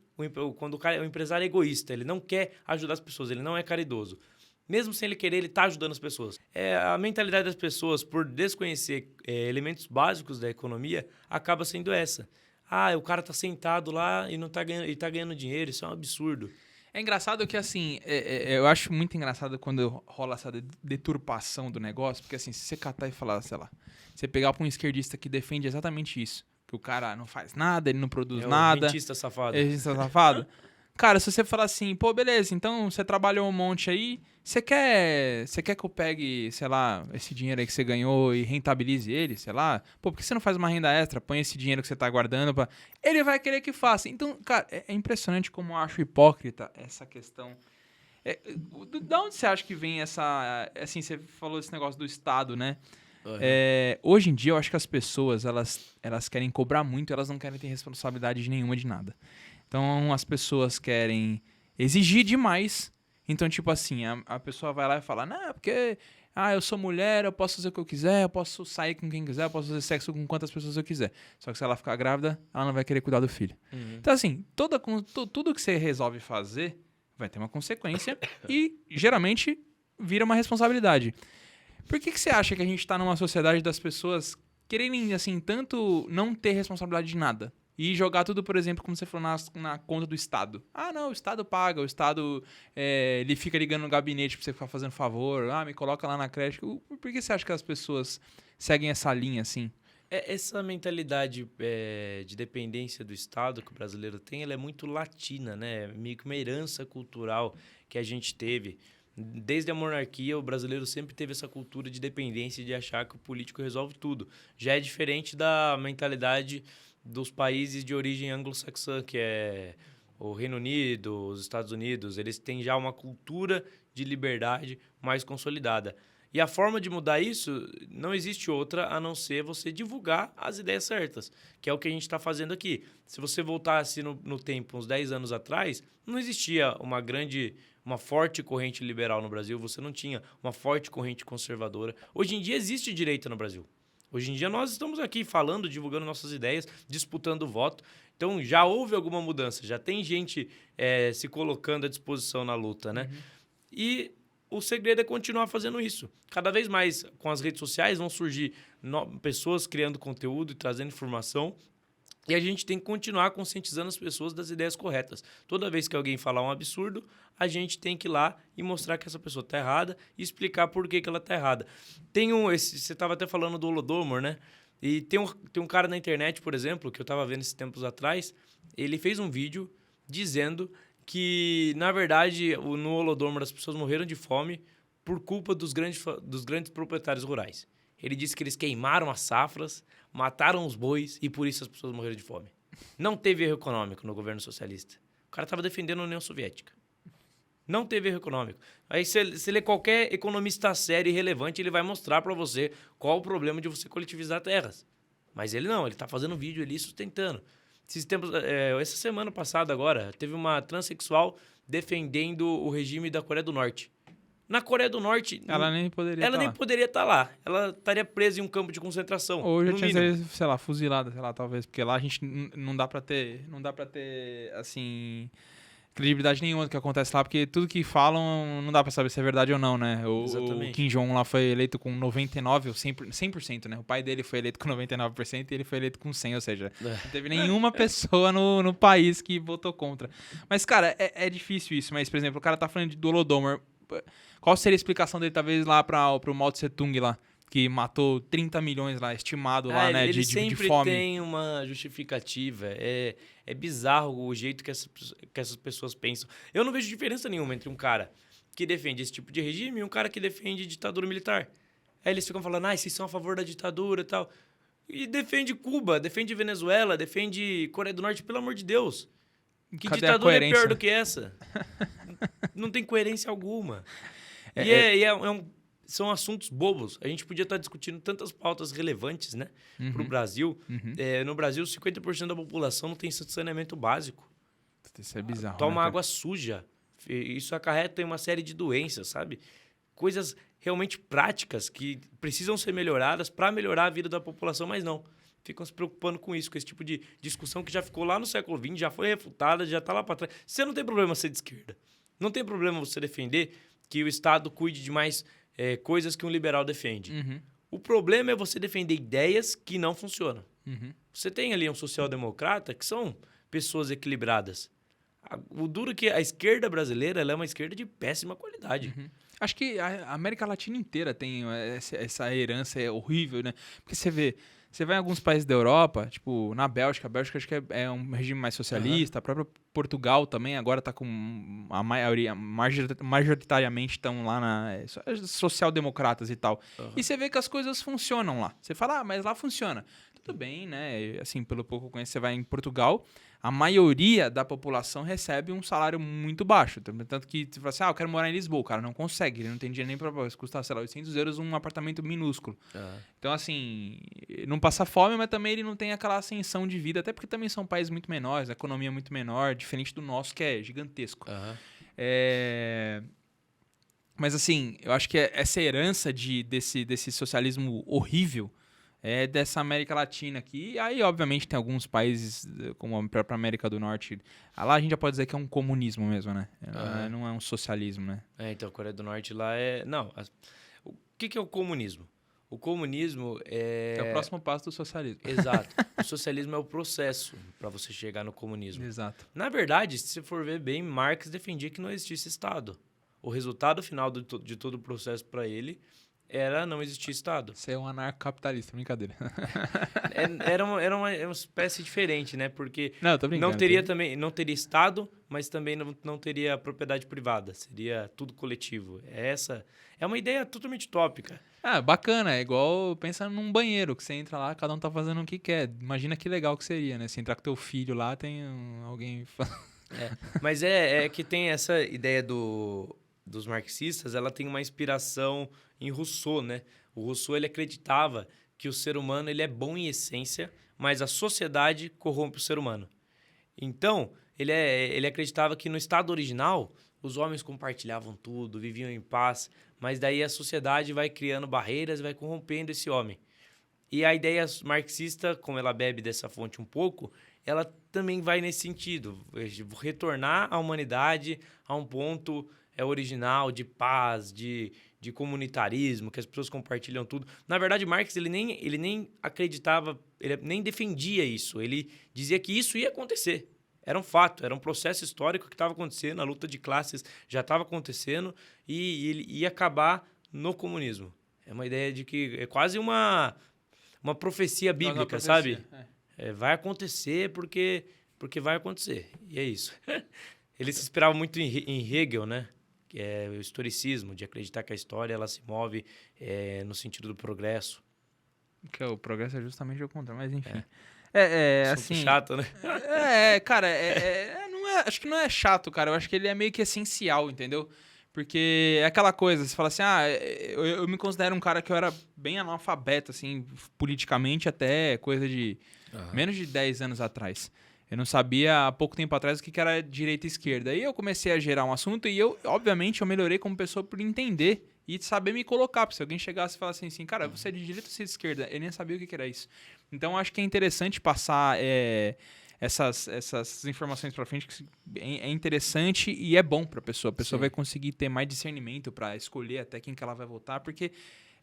quando o empresário é egoísta, ele não quer ajudar as pessoas, ele não é caridoso. Mesmo sem ele querer, ele está ajudando as pessoas. A mentalidade das pessoas, por desconhecer elementos básicos da economia, acaba sendo essa. O cara está sentado lá e não tá ganhando, e tá ganhando dinheiro, isso é um absurdo. É engraçado que, assim, eu acho muito engraçado quando rola essa deturpação do negócio, porque, assim, se você catar e falar, sei lá, você pegar pra um esquerdista que defende exatamente isso, que o cara não faz nada, ele não produz nada. É o rentista safado. É rentista safado. Cara, se você falar assim, pô, beleza, então você trabalhou um monte aí, você quer que eu pegue, sei lá, esse dinheiro aí que você ganhou e rentabilize ele, sei lá? Pô, por que você não faz uma renda extra? Põe esse dinheiro que você tá guardando pra... Ele vai querer que faça. Então, cara, é impressionante como eu acho hipócrita essa questão. Da onde você acha que vem essa... Assim, você falou esse negócio do Estado, né? Uhum. Hoje em dia, eu acho que as pessoas, elas querem cobrar muito, elas não querem ter responsabilidade nenhuma de nada. Então, as pessoas querem exigir demais. Então, tipo assim, a pessoa vai lá e fala, não, porque eu sou mulher, eu posso fazer o que eu quiser, eu posso sair com quem quiser, eu posso fazer sexo com quantas pessoas eu quiser. Só que se ela ficar grávida, ela não vai querer cuidar do filho. Uhum. Então, assim, tudo que você resolve fazer vai ter uma consequência e, geralmente, vira uma responsabilidade. Por que você acha que a gente está numa sociedade das pessoas quererem, assim, tanto não ter responsabilidade de nada? E jogar tudo, por exemplo, como você falou, na conta do Estado. Não, o Estado paga, o Estado ele fica ligando no gabinete pra você ficar fazendo favor, me coloca lá na creche. Por que você acha que as pessoas seguem essa linha assim? Essa mentalidade de dependência do Estado que o brasileiro tem, ela é muito latina, né? Meio que uma herança cultural que a gente teve. Desde a monarquia, o brasileiro sempre teve essa cultura de dependência, de achar que o político resolve tudo. Já é diferente da mentalidade dos países de origem anglo-saxã, que é o Reino Unido, os Estados Unidos. Eles têm já uma cultura de liberdade mais consolidada. E a forma de mudar isso, não existe outra a não ser você divulgar as ideias certas, que é o que a gente está fazendo aqui. Se você voltasse no tempo, uns 10 anos atrás, não existia uma forte corrente liberal no Brasil, você não tinha uma forte corrente conservadora. Hoje em dia existe direita no Brasil. Hoje em dia nós estamos aqui falando, divulgando nossas ideias, disputando o voto. Então já houve alguma mudança, já tem gente se colocando à disposição na luta, né? Uhum. E o segredo é continuar fazendo isso. Cada vez mais com as redes sociais vão surgir pessoas criando conteúdo e trazendo informação. E a gente tem que continuar conscientizando as pessoas das ideias corretas. Toda vez que alguém falar um absurdo, a gente tem que ir lá e mostrar que essa pessoa está errada e explicar por que ela está errada. Você estava até falando do Holodomor, né? E tem um cara na internet, por exemplo, que eu estava vendo esses tempos atrás, ele fez um vídeo dizendo que, na verdade, no Holodomor as pessoas morreram de fome por culpa dos grandes proprietários rurais. Ele disse que eles queimaram as safras, mataram os bois e por isso as pessoas morreram de fome. Não teve erro econômico no governo socialista. O cara estava defendendo a União Soviética. Não teve erro econômico. Aí se lê qualquer economista sério e relevante, ele vai mostrar para você qual o problema de você coletivizar terras. Mas ele não, ele está fazendo vídeo ali sustentando. Essa semana passada agora, teve uma transexual defendendo o regime da Coreia do Norte. Na Coreia do Norte... Ela nem poderia estar lá. Ela estaria presa em um campo de concentração. Ou já tinha sido, sei lá, fuzilada, sei lá, talvez. Porque lá a gente não dá pra ter, assim, credibilidade nenhuma do que acontece lá, porque tudo que falam não dá pra saber se é verdade ou não, né? O Kim Jong lá foi eleito com 99% ou 100%, né? O pai dele foi eleito com 99% e ele foi eleito com 100%, ou seja, não teve nenhuma pessoa no país que votou contra. Mas, cara, é difícil isso. Mas, por exemplo, o cara tá falando do Holodomor. Qual seria a explicação dele, talvez, lá pro Mao Tse Tung lá, que matou 30 milhões lá, estimado lá, né, de fome? Ele sempre tem uma justificativa. É bizarro o jeito que essas pessoas pensam. Eu não vejo diferença nenhuma entre um cara que defende esse tipo de regime e um cara que defende ditadura militar. Aí eles ficam falando, vocês são a favor da ditadura e tal. E defende Cuba, defende Venezuela, defende Coreia do Norte, pelo amor de Deus. Que Cadê ditadura é pior do que essa? Não tem coerência alguma. São assuntos bobos. A gente podia estar discutindo tantas pautas relevantes, né, para o Brasil. No Brasil, 50% da população não tem saneamento básico. Isso é bizarro. Toma água suja. Isso acarreta em uma série de doenças, sabe? Coisas realmente práticas que precisam ser melhoradas para melhorar a vida da população, mas não. Ficam se preocupando com isso, com esse tipo de discussão que já ficou lá no século XX, já foi refutada, já está lá para trás. Você não tem problema ser de esquerda. Não tem problema você defender que o Estado cuide de mais coisas que um liberal defende. O problema é você defender ideias que não funcionam. Você tem ali um social-democrata que são pessoas equilibradas. O duro é que a esquerda brasileira ela é uma esquerda de péssima qualidade. Acho que a América Latina inteira tem essa herança horrível, né? Porque você vai em alguns países da Europa, tipo na Bélgica. A Bélgica acho que é um regime mais socialista. A própria Portugal também agora está com a maioria, majoritariamente estão lá na social-democratas e tal. E você vê que as coisas funcionam lá. Você fala, mas lá funciona. Tudo bem, né? Assim, pelo pouco que eu conheço, você vai em Portugal, a maioria da população recebe um salário muito baixo. Tanto que você fala assim, eu quero morar em Lisboa. O cara não consegue, ele não tem dinheiro nem para custar, sei lá, 800 euros um apartamento minúsculo. Então, assim, não passa fome, mas também ele não tem aquela ascensão de vida, até porque também são países muito menores, a economia é muito menor, diferente do nosso, que é gigantesco. Mas, assim, eu acho que essa herança desse socialismo horrível é dessa América Latina aqui. E aí, obviamente, tem alguns países, como a própria América do Norte. Lá a gente já pode dizer que é um comunismo mesmo, né? Não é um socialismo, né? Então, a Coreia do Norte lá é... Não, o que é o comunismo? O comunismo é... É o próximo passo do socialismo. Exato. O socialismo é o processo para você chegar no comunismo. Exato. Na verdade, se você for ver bem, Marx defendia que não existisse Estado. O resultado final de todo o processo para ele era não existir Estado. Você é um anarcocapitalista, brincadeira. Era uma espécie diferente, né? Porque não, tô brincando, não teria Estado, mas também não teria propriedade privada. Seria tudo coletivo. Essa é uma ideia totalmente utópica. Bacana. É igual pensa num banheiro, que você entra lá, cada um tá fazendo o que quer. Imagina que legal que seria, né? Se entrar com teu filho lá, tem alguém... Mas é que tem essa ideia dos marxistas, ela tem uma inspiração em Rousseau, né? O Rousseau, ele acreditava que o ser humano ele é bom em essência, mas a sociedade corrompe o ser humano. Então, ele acreditava que no estado original, os homens compartilhavam tudo, viviam em paz, mas daí a sociedade vai criando barreiras e vai corrompendo esse homem. E a ideia marxista, como ela bebe dessa fonte um pouco, ela também vai nesse sentido, retornar a humanidade a um ponto original de paz, de comunitarismo, que as pessoas compartilham tudo. Na verdade, Marx ele nem acreditava, ele nem defendia isso. Ele dizia que isso ia acontecer. Era um fato, era um processo histórico que estava acontecendo, a luta de classes já estava acontecendo e ele ia acabar no comunismo. É uma ideia de que é quase uma profecia bíblica, sabe? Vai acontecer porque porque vai acontecer. E é isso. Ele se inspirava muito em Hegel, né? Que é o historicismo, de acreditar que a história ela se move no sentido do progresso. Que o progresso é justamente o contrário, mas enfim. Assunto chato, né? Cara, acho que não é chato, cara. Eu acho que ele é meio que essencial, entendeu? Porque é aquela coisa, você fala assim, eu me considero um cara que eu era bem analfabeto, assim, politicamente até coisa de menos de 10 anos atrás. Eu não sabia há pouco tempo atrás o que era direita e esquerda. Aí eu comecei a gerar um assunto e obviamente, eu melhorei como pessoa por entender e saber me colocar. Porque se alguém chegasse e falasse assim, cara, você é de direita ou você é de esquerda? Eu nem sabia o que era isso. Então, eu acho que é interessante passar essas informações para frente, que é interessante e é bom para a pessoa. A pessoa vai conseguir ter mais discernimento para escolher até quem que ela vai votar, porque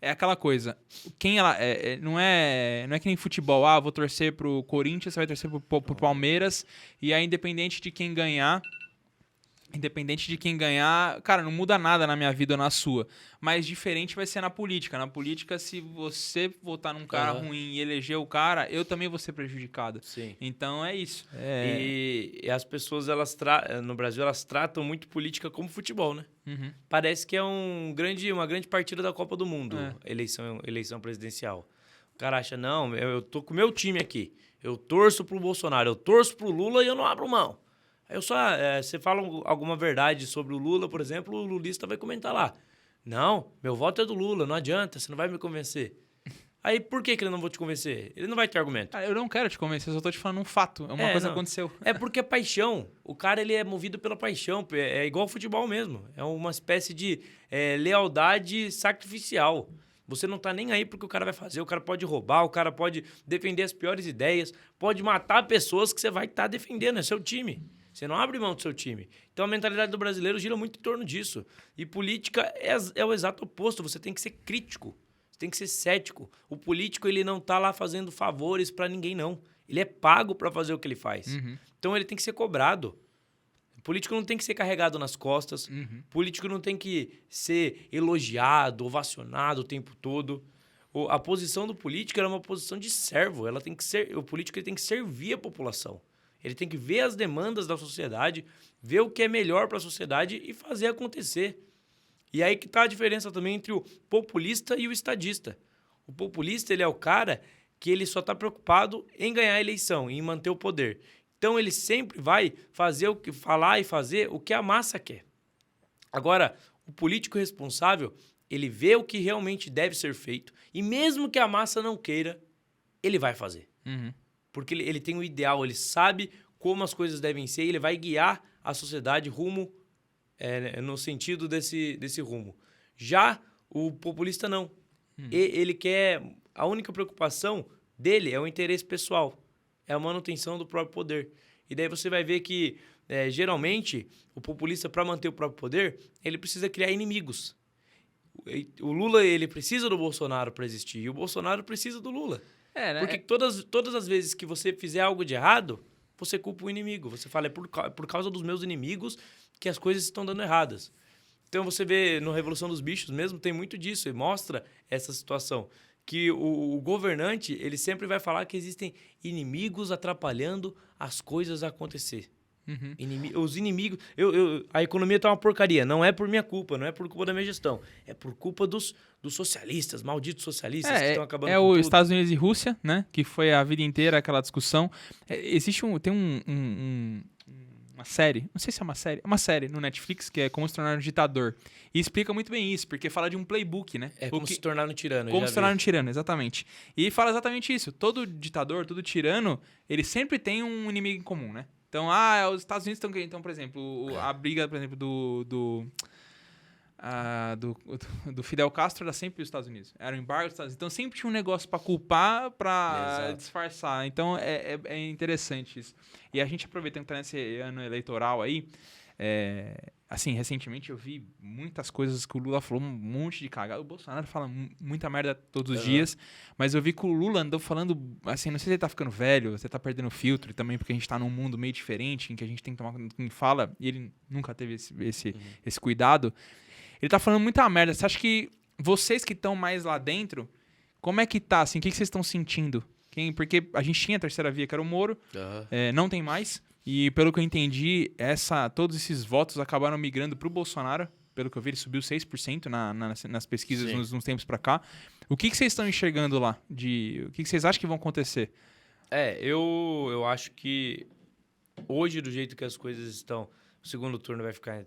é aquela coisa, quem ela não é que nem futebol, vou torcer pro Corinthians, você vai torcer pro Palmeiras, e aí independente de quem ganhar, cara, não muda nada na minha vida ou na sua. Mas diferente vai ser na política. Na política, se você votar num cara ruim e eleger o cara, eu também vou ser prejudicado. Sim. Então é isso. E as pessoas, no Brasil, elas tratam muito política como futebol, né? Uhum. Parece que é uma grande partida da Copa do Mundo, eleição presidencial. O cara acha, não, eu tô com o meu time aqui. Eu torço pro Bolsonaro, eu torço pro Lula e eu não abro mão. Aí você fala alguma verdade sobre o Lula, por exemplo, o lulista vai comentar lá. Não, meu voto é do Lula, não adianta, você não vai me convencer. Aí por que ele não vai te convencer? Ele não vai ter argumento. Eu não quero te convencer, eu só tô te falando um fato. É uma coisa que aconteceu. É porque é paixão. O cara ele é movido pela paixão. É igual ao futebol mesmo. É uma espécie de lealdade sacrificial. Você não tá nem aí porque o cara vai fazer. O cara pode roubar, o cara pode defender as piores ideias, pode matar pessoas que você vai estar defendendo. É seu time. Você não abre mão do seu time. Então a mentalidade do brasileiro gira muito em torno disso. E política é o exato oposto. Você tem que ser crítico. Você tem que ser cético. O político ele não tá lá fazendo favores para ninguém, não. Ele é pago para fazer o que ele faz. Uhum. Então ele tem que ser cobrado. O político não tem que ser carregado nas costas. Uhum. O político não tem que ser elogiado, ovacionado o tempo todo. A posição do político é uma posição de servo. O político ele tem que servir a população. Ele tem que ver as demandas da sociedade, ver o que é melhor para a sociedade e fazer acontecer. E aí que está a diferença também entre o populista e o estadista. O populista ele é o cara que ele só está preocupado em ganhar a eleição, em manter o poder. Então ele sempre vai falar e fazer o que a massa quer. Agora, o político responsável, ele vê o que realmente deve ser feito e mesmo que a massa não queira, ele vai fazer. Uhum. Porque ele tem um ideal, ele sabe como as coisas devem ser e ele vai guiar a sociedade rumo, no sentido desse rumo. Já o populista não. Ele quer... A única preocupação dele é o interesse pessoal. É a manutenção do próprio poder. E daí você vai ver que, geralmente, o populista, para manter o próprio poder, ele precisa criar inimigos. O Lula, ele precisa do Bolsonaro para existir. E o Bolsonaro precisa do Lula. Né? Porque todas as vezes que você fizer algo de errado, você culpa o inimigo. Você fala, é por causa dos meus inimigos que as coisas estão dando erradas. Então você vê no Revolução dos Bichos mesmo, tem muito disso. E mostra essa situação. Que o governante, ele sempre vai falar que existem inimigos atrapalhando as coisas a acontecer. Uhum. Os inimigos... a economia tá uma porcaria. Não é por minha culpa, não é por culpa da minha gestão. É por culpa dos socialistas, malditos socialistas que estão acabando com tudo. Estados Unidos e Rússia, né? Que foi a vida inteira aquela discussão. Tem uma série, não sei se é uma série no Netflix que é Como se tornar um ditador. E explica muito bem isso, porque fala de um playbook, né? Como se tornar um tirano. Como se tornar um tirano, exatamente. E fala exatamente isso. Todo ditador, todo tirano, ele sempre tem um inimigo em comum, né? Então, os Estados Unidos estão... Então, por exemplo, a briga, por exemplo, do Fidel Castro era sempre os Estados Unidos. Era o embargo dos Estados Unidos. Então, sempre tinha um negócio para culpar, para disfarçar. Então, é interessante isso. E a gente, aproveitando que está nesse ano eleitoral aí, assim, recentemente eu vi muitas coisas que o Lula falou, um monte de cagada. O Bolsonaro fala muita merda todos os dias, mas eu vi que o Lula andou falando, assim, não sei se ele tá ficando velho, você tá perdendo o filtro, e também porque a gente tá num mundo meio diferente, em que a gente tem que tomar cuidado com quem fala, e ele nunca teve esse cuidado. Ele tá falando muita merda. Você acha que vocês que estão mais lá dentro, como é que tá, assim, o que vocês estão sentindo? Porque a gente tinha a terceira via, que era o Moro, Aham. não tem mais. E pelo que eu entendi, todos esses votos acabaram migrando pro Bolsonaro. Pelo que eu vi, ele subiu 6% nas pesquisas Sim. nos tempos para cá. O que vocês estão enxergando lá? O que vocês acham que vão acontecer? Eu acho que hoje, do jeito que as coisas estão, o segundo turno vai ficar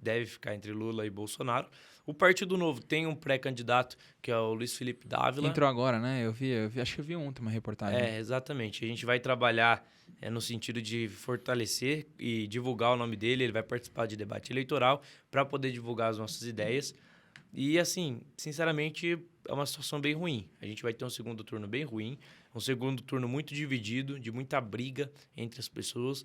deve ficar entre Lula e Bolsonaro. O Partido Novo tem um pré-candidato, que é o Luiz Felipe Dávila. Entrou agora, né? Eu vi, acho que eu vi ontem uma reportagem. Exatamente. A gente vai trabalhar no sentido de fortalecer e divulgar o nome dele. Ele vai participar de debate eleitoral para poder divulgar as nossas ideias. E, assim, sinceramente, é uma situação bem ruim. A gente vai ter um segundo turno bem ruim, um segundo turno muito dividido, de muita briga entre as pessoas.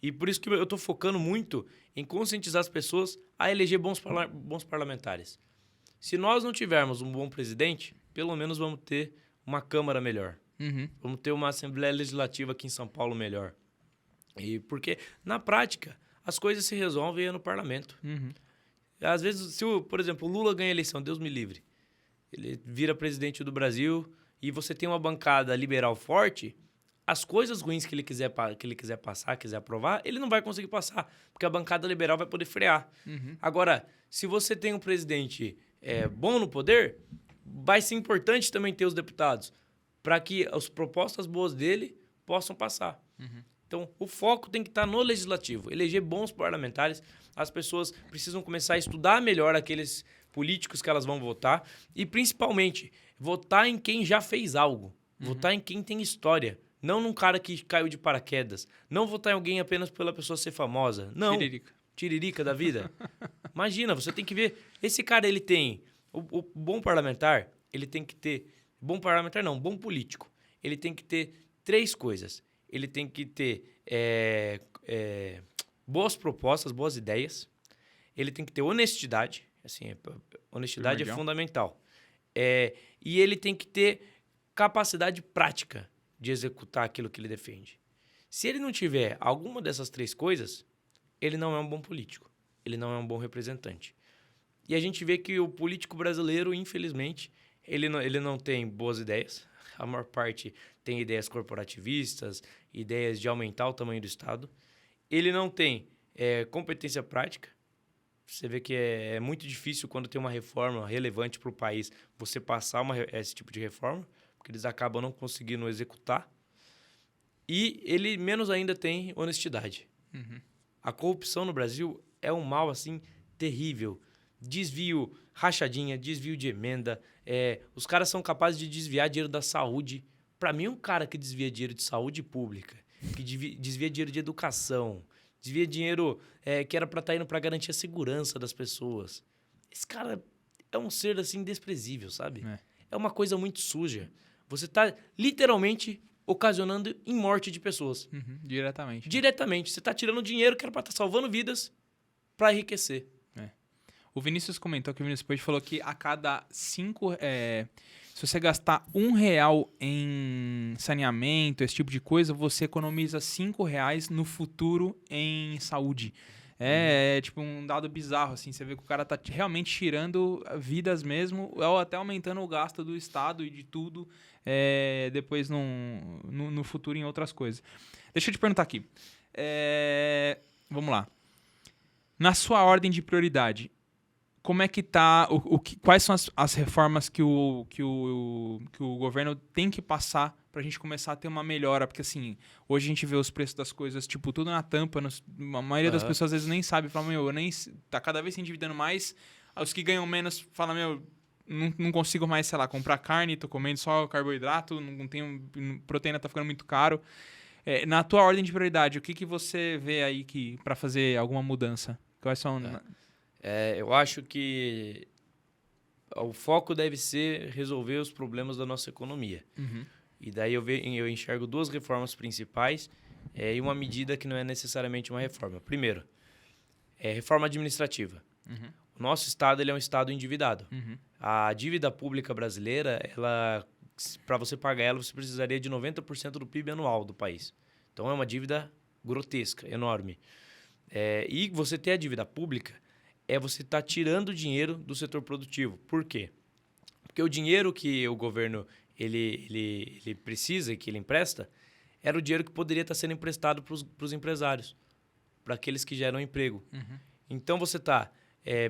E por isso que eu estou focando muito em conscientizar as pessoas a eleger bons parlamentares. Se nós não tivermos um bom presidente, pelo menos vamos ter uma Câmara melhor. Uhum. Vamos ter uma Assembleia Legislativa aqui em São Paulo melhor. E porque, na prática, as coisas se resolvem no parlamento. Uhum. Às vezes, por exemplo, o Lula ganha a eleição, Deus me livre. Ele vira presidente do Brasil e você tem uma bancada liberal forte, as coisas ruins que ele quiser passar, quiser aprovar, ele não vai conseguir passar, porque a bancada liberal vai poder frear. Uhum. Agora, se você tem um presidente bom no poder, vai ser importante também ter os deputados, para que as propostas boas dele possam passar. Uhum. Então, o foco tem que estar no legislativo, eleger bons parlamentares. As pessoas precisam começar a estudar melhor aqueles políticos que elas vão votar e, principalmente, votar em quem já fez algo. Votar em quem tem história. Não num cara que caiu de paraquedas. Não votar em alguém apenas pela pessoa ser famosa. Não. Tiririca da vida. Imagina, você tem que ver. Esse cara, ele tem... O bom parlamentar, ele tem que ter... Bom parlamentar não, bom político. Ele tem que ter 3 coisas. Ele tem que ter boas propostas, boas ideias. Ele tem que ter honestidade. Assim, honestidade é fundamental. E ele tem que ter capacidade prática de executar aquilo que ele defende. Se ele não tiver alguma dessas 3 coisas, ele não é um bom político. Ele não é um bom representante. E a gente vê que o político brasileiro, infelizmente, ele não tem boas ideias. A maior parte tem ideias corporativistas, ideias de aumentar o tamanho do Estado. Ele não tem competência prática. Você vê que é muito difícil quando tem uma reforma relevante para o país você passar esse tipo de reforma, porque eles acabam não conseguindo executar. E ele menos ainda tem honestidade. Uhum. A corrupção no Brasil é um mal assim terrível. Desvio, rachadinha, desvio de emenda. Os caras são capazes de desviar dinheiro da saúde. Para mim, um cara que desvia dinheiro de saúde pública, que desvia dinheiro de educação, desvia dinheiro que era para estar indo para garantir a segurança das pessoas. Esse cara é um ser assim desprezível, sabe? É uma coisa muito suja. Você está literalmente ocasionando em morte de pessoas. Uhum. Diretamente. Diretamente. Você está tirando dinheiro que era para estar salvando vidas para enriquecer. O Vinícius comentou que o Vinícius Peixe falou que a cada 5... se você gastar R$1 em saneamento, esse tipo de coisa, você economiza R$5 no futuro em saúde. É tipo um dado bizarro, assim. Você vê que o cara tá realmente tirando vidas mesmo, ou até aumentando o gasto do Estado e de tudo depois no futuro em outras coisas. Deixa eu te perguntar aqui. Vamos lá. Na sua ordem de prioridade, como é que tá? Quais são as reformas que o governo tem que passar para a gente começar a ter uma melhora? Porque assim, hoje a gente vê os preços das coisas, tipo, tudo na tampa. A maioria das pessoas às vezes nem sabe. Fala, tá cada vez se endividando mais. Os que ganham menos falam, não consigo mais, sei lá, comprar carne, tô comendo só carboidrato, não tenho... Proteína tá ficando muito caro. Na tua ordem de prioridade, o que você vê aí para fazer alguma mudança? Quais são... eu acho que o foco deve ser resolver os problemas da nossa economia. Uhum. E daí eu enxergo 2 reformas principais e uma medida que não é necessariamente uma reforma. Primeiro, reforma administrativa. Uhum. O nosso Estado ele é um Estado endividado. Uhum. A dívida pública brasileira, para você pagar ela, você precisaria de 90% do PIB anual do país. Então, é uma dívida grotesca, enorme. E você ter a dívida pública você estar tirando dinheiro do setor produtivo. Por quê? Porque o dinheiro que o governo ele precisa e que ele empresta, era o dinheiro que poderia estar sendo emprestado para os empresários, para aqueles que geram emprego. Uhum. Então, você está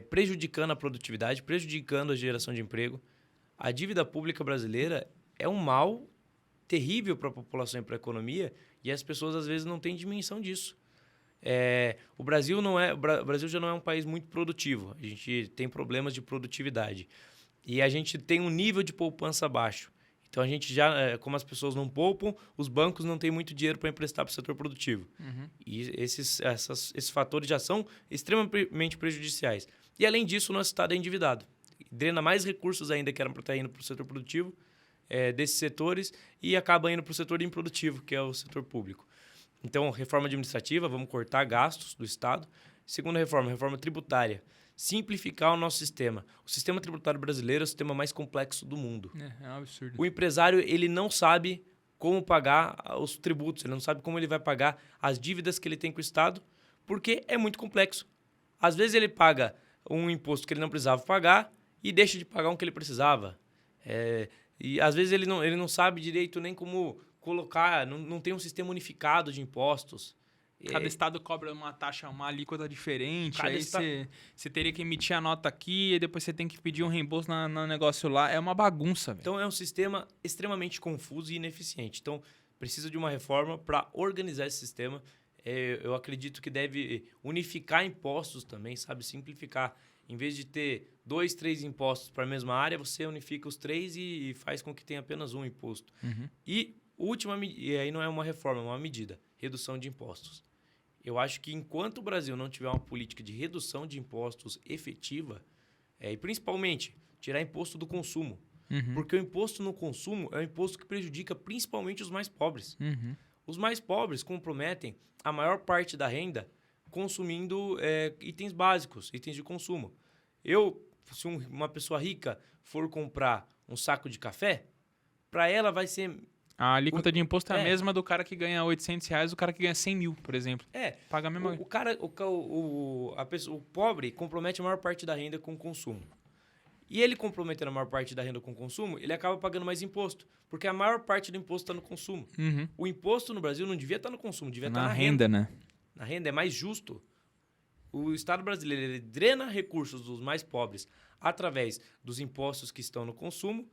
prejudicando a produtividade, prejudicando a geração de emprego. A dívida pública brasileira é um mal terrível para a população e para a economia, e as pessoas, às vezes, não têm dimensão disso. O Brasil já não é um país muito produtivo. A gente tem problemas de produtividade. E a gente tem um nível de poupança baixo. Então, a gente já, como as pessoas não poupam, os bancos não têm muito dinheiro para emprestar para o setor produtivo. Uhum. E esses fatores já são extremamente prejudiciais. E, além disso, o nosso Estado é endividado. Drena mais recursos ainda que eram para estar indo para o setor produtivo, desses setores, e acaba indo para o setor improdutivo, que é o setor público. Então, reforma administrativa, vamos cortar gastos do Estado. Segunda reforma tributária. Simplificar o nosso sistema. O sistema tributário brasileiro é o sistema mais complexo do mundo. É um absurdo. O empresário, ele não sabe como pagar os tributos, ele não sabe como ele vai pagar as dívidas que ele tem com o Estado, porque é muito complexo. Às vezes ele paga um imposto que ele não precisava pagar e deixa de pagar um que ele precisava. E às vezes ele não sabe direito nem como colocar, não tem um sistema unificado de impostos. Cada estado cobra uma taxa, uma alíquota diferente, Cada aí estado- você teria que emitir a nota aqui, e depois você tem que pedir um reembolso no negócio lá. É uma bagunça, velho. Então é um sistema extremamente confuso e ineficiente. Então precisa de uma reforma para organizar esse sistema. Eu acredito que deve unificar impostos também, sabe? Simplificar. Em vez de ter 2, 3 impostos para a mesma área, você unifica os 3 e faz com que tenha apenas um imposto. Uhum. E aí não é uma reforma, é uma medida, redução de impostos. Eu acho que enquanto o Brasil não tiver uma política de redução de impostos efetiva, e principalmente tirar imposto do consumo, Uhum. porque o imposto no consumo é um imposto que prejudica principalmente os mais pobres. Uhum. Os mais pobres comprometem a maior parte da renda consumindo itens básicos, itens de consumo. Se uma pessoa rica for comprar um saco de café, para ela vai ser... A alíquota de imposto é a É. mesma do cara que ganha R$800, do cara que ganha 100 mil, por exemplo. Paga a mesma... O pobre compromete a maior parte da renda com o consumo. E ele comprometendo a maior parte da renda com o consumo, ele acaba pagando mais imposto. Porque a maior parte do imposto está no consumo. Uhum. O imposto no Brasil não devia estar no consumo, devia estar Na na renda, né? Na renda é mais justo. O Estado brasileiro ele drena recursos dos mais pobres através dos impostos que estão no consumo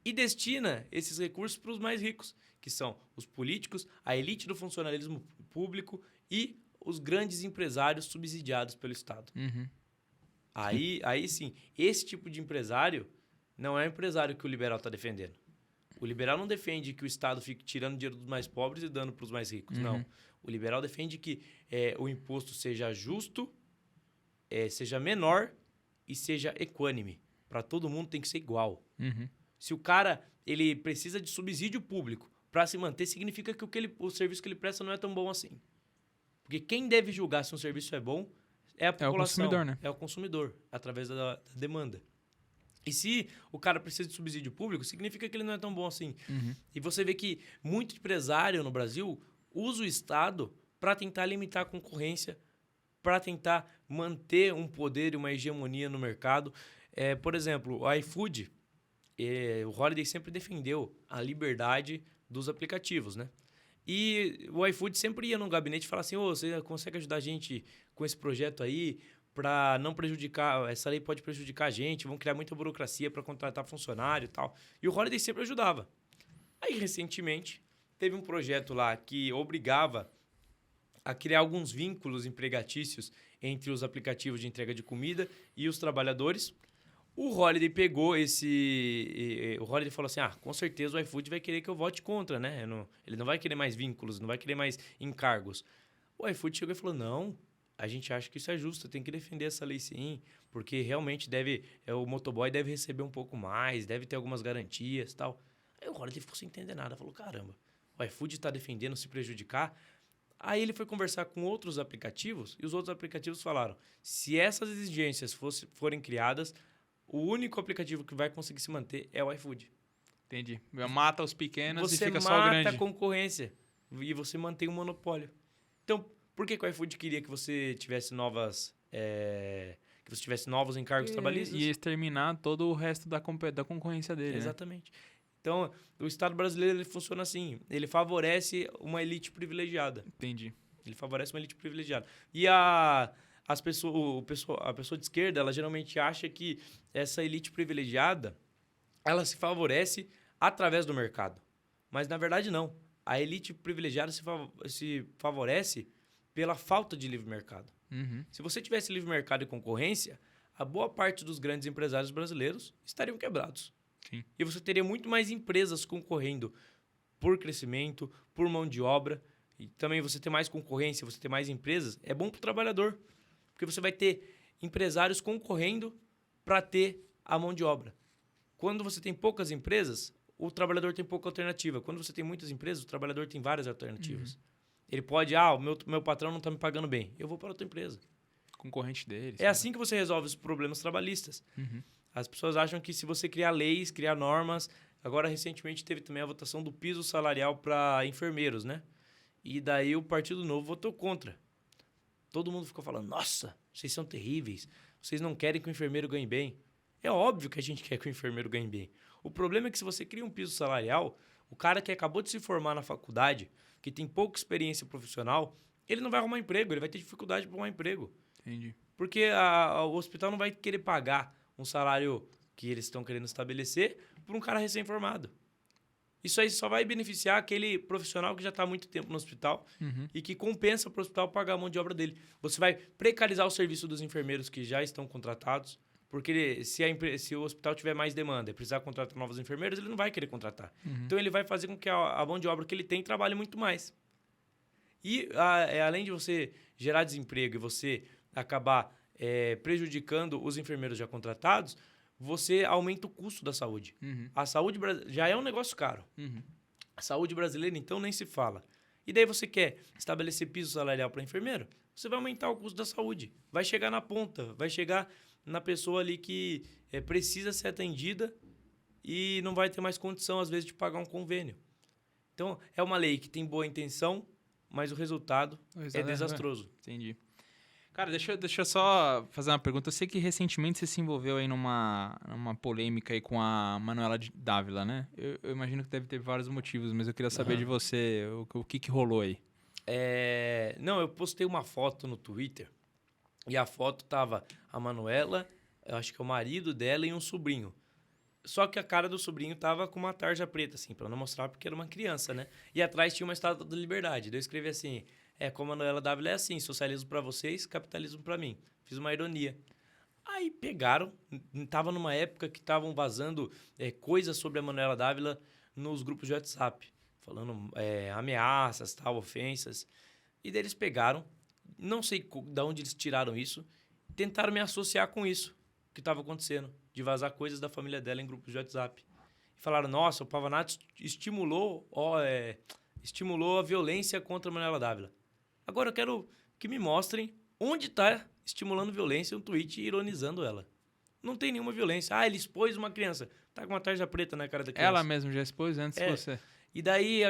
e destina esses recursos para os mais ricos, que são os políticos, a elite do funcionalismo público e os grandes empresários subsidiados pelo Estado. Uhum. Aí sim, esse tipo de empresário não é o empresário que o liberal está defendendo. O liberal não defende que o Estado fique tirando dinheiro dos mais pobres e dando para os mais ricos. Uhum. Não. O liberal defende que o imposto seja justo, seja menor e seja equânime. Para todo mundo tem que ser igual. Uhum. Se o cara ele precisa de subsídio público para se manter, significa que o serviço que ele presta não é tão bom assim. Porque quem deve julgar se um serviço é bom é a população. É o consumidor, né? É o consumidor, através da demanda. E se o cara precisa de subsídio público, significa que ele não é tão bom assim. Uhum. E você vê que muito empresário no Brasil usa o Estado para tentar limitar a concorrência, para tentar manter um poder e uma hegemonia no mercado. Por exemplo, o iFood, o Holiday sempre defendeu a liberdade dos aplicativos, né? E o iFood sempre ia no gabinete e falava assim, você consegue ajudar a gente com esse projeto aí para não prejudicar, essa lei pode prejudicar a gente, vão criar muita burocracia para contratar funcionário e tal. E o Holiday sempre ajudava. Aí, recentemente, teve um projeto lá que obrigava a criar alguns vínculos empregatícios entre os aplicativos de entrega de comida e os trabalhadores. O Holiday pegou o Holiday falou assim, com certeza o iFood vai querer que eu vote contra, né? Ele não vai querer mais vínculos, não vai querer mais encargos. O iFood chegou e falou, não, a gente acha que isso é justo, tem que defender essa lei sim, porque realmente o motoboy deve receber um pouco mais, deve ter algumas garantias e tal. Aí o Holiday ficou sem entender nada, falou, caramba, o iFood está defendendo se prejudicar. Aí ele foi conversar com outros aplicativos e os outros aplicativos falaram, se essas exigências forem criadas, o único aplicativo que vai conseguir se manter é o iFood. Entendi. Mata os pequenos e Você fica só o mata grande. a concorrência e você mantém um monopólio. Então, por que o iFood queria que você tivesse novos encargos trabalhistas? E exterminar todo o resto da concorrência dele, né? Exatamente. Então, o Estado brasileiro ele funciona assim. Ele favorece uma elite privilegiada. Entendi. Ele favorece uma elite privilegiada. E a pessoa de esquerda, ela geralmente acha que essa elite privilegiada, ela se favorece através do mercado. Mas, na verdade, não. A elite privilegiada se favorece pela falta de livre mercado. Uhum. Se você tivesse livre mercado e concorrência, a boa parte dos grandes empresários brasileiros estariam quebrados. Sim. E você teria muito mais empresas concorrendo por crescimento, por mão de obra. E também você ter mais concorrência, você ter mais empresas, é bom para o trabalhador. Porque você vai ter empresários concorrendo para ter a mão de obra. Quando você tem poucas empresas, o trabalhador tem pouca alternativa. Quando você tem muitas empresas, o trabalhador tem várias alternativas. Ele pode, o meu patrão não está me pagando bem, eu vou para outra empresa. Concorrente deles. É assim que você resolve os problemas trabalhistas. Uhum. As pessoas acham que se você criar leis, criar normas... Agora, recentemente, teve também a votação do piso salarial para enfermeiros, né? E daí o Partido Novo votou contra. Todo mundo ficou falando, nossa, vocês são terríveis, vocês não querem que o enfermeiro ganhe bem. É óbvio que a gente quer que o enfermeiro ganhe bem. O problema é que se você cria um piso salarial, o cara que acabou de se formar na faculdade, que tem pouca experiência profissional, ele não vai arrumar emprego, ele vai ter dificuldade para arrumar emprego. Entendi. Porque o hospital não vai querer pagar um salário que eles estão querendo estabelecer por um cara recém-formado. Isso aí só vai beneficiar aquele profissional que já está há muito tempo no hospital e que compensa para o hospital pagar a mão de obra dele. Você vai precarizar o serviço dos enfermeiros que já estão contratados, porque se o hospital tiver mais demanda e precisar contratar novos enfermeiros, ele não vai querer contratar. Então, ele vai fazer com que a mão de obra que ele tem trabalhe muito mais. E, além de você gerar desemprego e você acabar prejudicando os enfermeiros já contratados, você aumenta o custo da saúde. A saúde já é um negócio caro. A saúde brasileira, então, nem se fala. E daí você quer estabelecer piso salarial para enfermeiro? Você vai aumentar o custo da saúde. Vai chegar na ponta, vai chegar na pessoa ali que precisa ser atendida e não vai ter mais condição, às vezes, de pagar um convênio. Então, é uma lei que tem boa intenção, mas o resultado é desastroso. Entendi. Cara, deixa eu só fazer uma pergunta. Eu sei que recentemente você se envolveu aí numa polêmica aí com a Manuela Dávila, né? Eu imagino que deve ter vários motivos, mas eu queria saber de você o que rolou aí. Não, eu postei uma foto no Twitter e a foto tava a Manuela, eu acho que é o marido dela e um sobrinho. Só que a cara do sobrinho tava com uma tarja preta, assim, pra não mostrar porque era uma criança, né? E atrás tinha uma estátua da Liberdade. Daí eu escrevi assim... com a Manuela Dávila é assim, socialismo para vocês, capitalismo para mim. Fiz uma ironia. Aí pegaram, tava numa época que estavam vazando coisas sobre a Manuela Dávila nos grupos de WhatsApp, falando ameaças, tal, ofensas. E daí eles pegaram, não sei de onde eles tiraram isso, tentaram me associar com isso que estava acontecendo, de vazar coisas da família dela em grupos de WhatsApp. E falaram, nossa, o Pavanato estimulou a violência contra a Manuela Dávila. Agora eu quero que me mostrem onde está estimulando violência um tweet ironizando ela. Não tem nenhuma violência. Ele expôs uma criança. Tá com uma tarja preta na cara da criança. Ela mesmo já expôs antes de você. E daí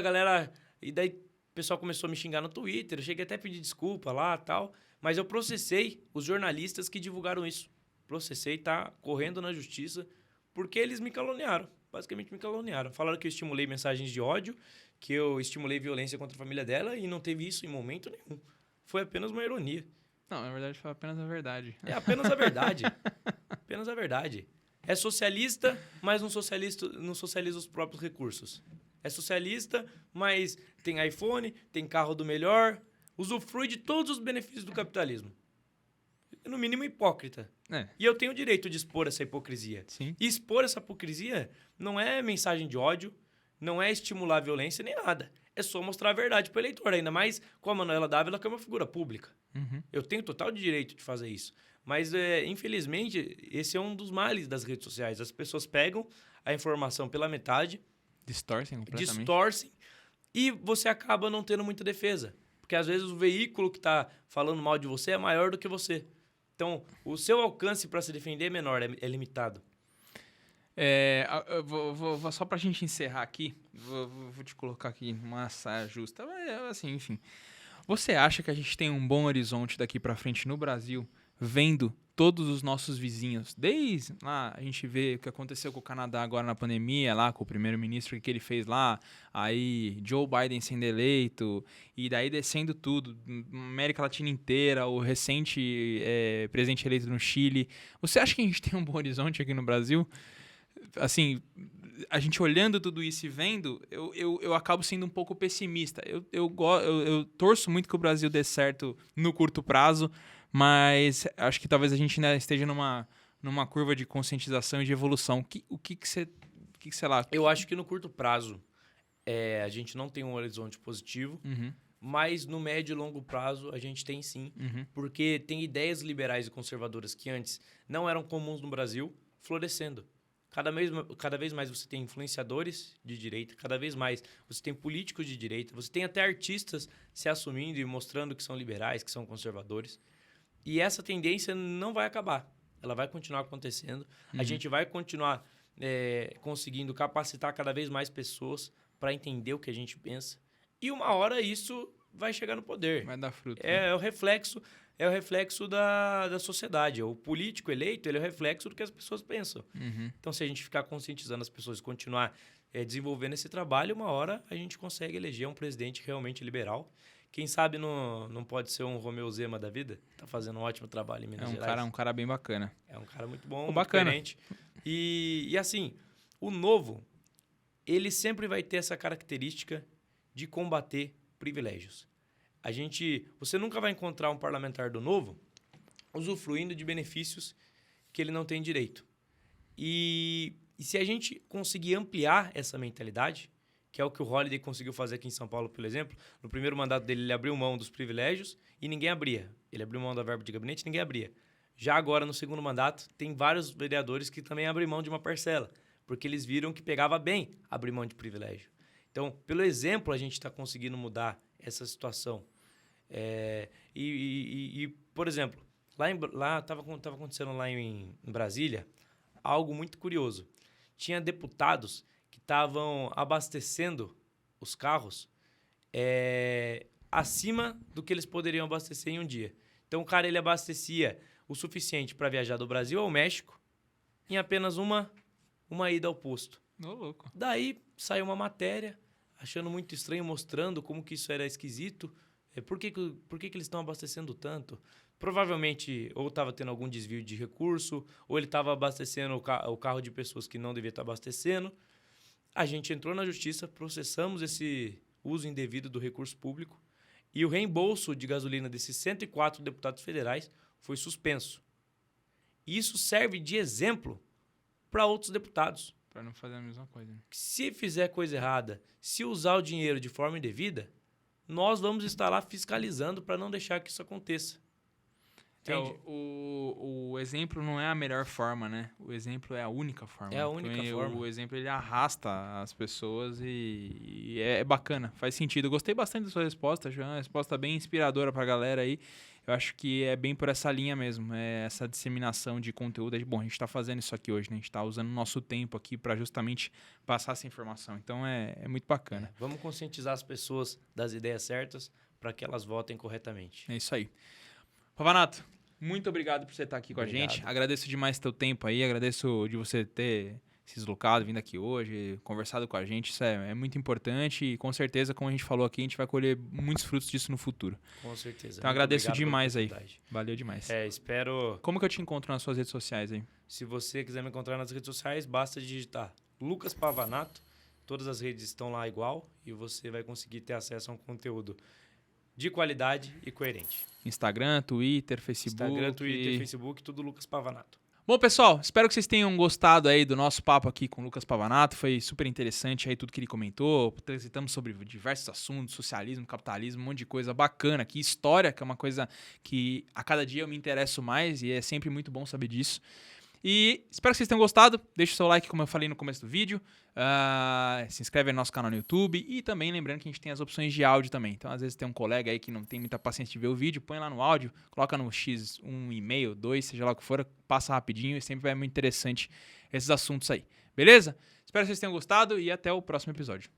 o pessoal começou a me xingar no Twitter. Eu cheguei até a pedir desculpa lá e tal. Mas eu processei os jornalistas que divulgaram isso. Processei, tá correndo na justiça, porque eles me caluniaram. Basicamente me caluniaram. Falaram que eu estimulei mensagens de ódio, que eu estimulei violência contra a família dela e não teve isso em momento nenhum. Foi apenas uma ironia. Não, na verdade foi apenas a verdade. É apenas a verdade. Apenas a verdade. É socialista, mas não socializa os próprios recursos. É socialista, mas tem iPhone, tem carro do melhor, usufrui de todos os benefícios do capitalismo. No mínimo hipócrita. E eu tenho o direito de expor essa hipocrisia. Sim. E expor essa hipocrisia não é mensagem de ódio, não é estimular a violência nem nada. É só mostrar a verdade para o eleitor, ainda mais com a Manuela Dávila, que é uma figura pública. Eu tenho total direito de fazer isso. Mas, infelizmente, esse é um dos males das redes sociais. As pessoas pegam a informação pela metade, distorcem completamente. Distorcem e você acaba não tendo muita defesa. Porque, às vezes, o veículo que está falando mal de você é maior do que você. Então, o seu alcance para se defender é menor, é limitado. Só pra gente encerrar aqui, vou te colocar aqui numa saia justa. Assim, enfim. Você acha que a gente tem um bom horizonte daqui pra frente no Brasil, vendo todos os nossos vizinhos. Desde lá, a gente vê o que aconteceu com o Canadá agora na pandemia, lá com o primeiro-ministro, o que ele fez lá, aí Joe Biden sendo eleito, e daí descendo tudo, América Latina inteira, o recente presidente eleito no Chile. Você acha que a gente tem um bom horizonte aqui no Brasil? Assim, a gente olhando tudo isso e vendo, eu acabo sendo um pouco pessimista. Eu torço muito que o Brasil dê certo no curto prazo, mas acho que talvez a gente ainda esteja numa curva de conscientização e de evolução. O que você lá... Eu acho que no curto prazo a gente não tem um horizonte positivo, mas no médio e longo prazo a gente tem sim, porque tem ideias liberais e conservadoras que antes não eram comuns no Brasil, florescendo. Cada vez mais você tem influenciadores de direita, cada vez mais você tem políticos de direita, você tem até artistas se assumindo e mostrando que são liberais, que são conservadores. E essa tendência não vai acabar. Ela vai continuar acontecendo. A gente vai continuar conseguindo capacitar cada vez mais pessoas para entender o que a gente pensa. E uma hora isso vai chegar no poder. Vai dar fruto. É o reflexo da sociedade. O político eleito ele é o reflexo do que as pessoas pensam. Então, se a gente ficar conscientizando as pessoas e continuar desenvolvendo esse trabalho, uma hora a gente consegue eleger um presidente realmente liberal. Quem sabe não pode ser um Romeu Zema da vida? Tá fazendo um ótimo trabalho em Minas Gerais. Um cara bem bacana. É um cara muito bom, muito bacana. Diferente. E assim, o novo, ele sempre vai ter essa característica de combater privilégios. Você nunca vai encontrar um parlamentar do novo usufruindo de benefícios que ele não tem direito. E se a gente conseguir ampliar essa mentalidade, que é o que o Holliday conseguiu fazer aqui em São Paulo, por exemplo, no primeiro mandato dele, ele abriu mão dos privilégios e ninguém abria. Ele abriu mão da verba de gabinete e ninguém abria. Já agora, no segundo mandato, tem vários vereadores que também abrem mão de uma parcela, porque eles viram que pegava bem abrir mão de privilégio. Então, pelo exemplo, a gente está conseguindo mudar essa situação. Por exemplo, lá estava acontecendo lá em Brasília algo muito curioso. Tinha deputados que estavam abastecendo os carros acima do que eles poderiam abastecer em um dia. Então, o cara ele abastecia o suficiente para viajar do Brasil ao México em apenas uma ida ao posto. Louco. Daí saiu uma matéria achando muito estranho, mostrando como que isso era esquisito. Por que eles estão abastecendo tanto? Provavelmente ou estava tendo algum desvio de recurso, ou ele estava abastecendo o carro de pessoas que não devia estar abastecendo. A gente entrou na justiça, processamos esse uso indevido do recurso público e o reembolso de gasolina desses 104 deputados federais foi suspenso. Isso serve de exemplo para outros deputados. Para não fazer a mesma coisa. Se fizer coisa errada, se usar o dinheiro de forma indevida, nós vamos estar lá fiscalizando para não deixar que isso aconteça. Entende? O exemplo não é a melhor forma, né? O exemplo é a única forma. É a única forma. O exemplo ele arrasta as pessoas e é bacana, faz sentido. Eu gostei bastante da sua resposta, João. Uma resposta bem inspiradora para a galera aí. Eu acho que é bem por essa linha mesmo, essa disseminação de conteúdo. Bom, a gente está fazendo isso aqui hoje, né? A gente está usando o nosso tempo aqui para justamente passar essa informação. Então, é muito bacana. Vamos conscientizar as pessoas das ideias certas para que elas votem corretamente. É isso aí. Pavanato, muito obrigado por você estar aqui com a gente. Agradeço demais teu tempo aí, agradeço de você ter se deslocado, vindo aqui hoje, conversado com a gente. Isso é muito importante e com certeza, como a gente falou aqui, a gente vai colher muitos frutos disso no futuro. Com certeza. Então agradeço demais aí. Valeu demais. Espero... Como que eu te encontro nas suas redes sociais aí? Se você quiser me encontrar nas redes sociais, basta digitar Lucas Pavanato. Todas as redes estão lá igual e você vai conseguir ter acesso a um conteúdo de qualidade e coerente. Instagram, Twitter, Facebook, tudo Lucas Pavanato. Bom, pessoal, espero que vocês tenham gostado aí do nosso papo aqui com o Lucas Pavanato. Foi super interessante aí tudo que ele comentou. Transitamos sobre diversos assuntos, socialismo, capitalismo, um monte de coisa bacana aqui. História, que é uma coisa que a cada dia eu me interesso mais e é sempre muito bom saber disso. E espero que vocês tenham gostado. Deixa o seu like, como eu falei no começo do vídeo. Se inscreve no nosso canal no YouTube. E também lembrando que a gente tem as opções de áudio também. Então, às vezes tem um colega aí que não tem muita paciência de ver o vídeo. Põe lá no áudio, coloca no X 1,5, 2, seja lá o que for. Passa rapidinho e sempre é muito interessante esses assuntos aí. Beleza? Espero que vocês tenham gostado e até o próximo episódio.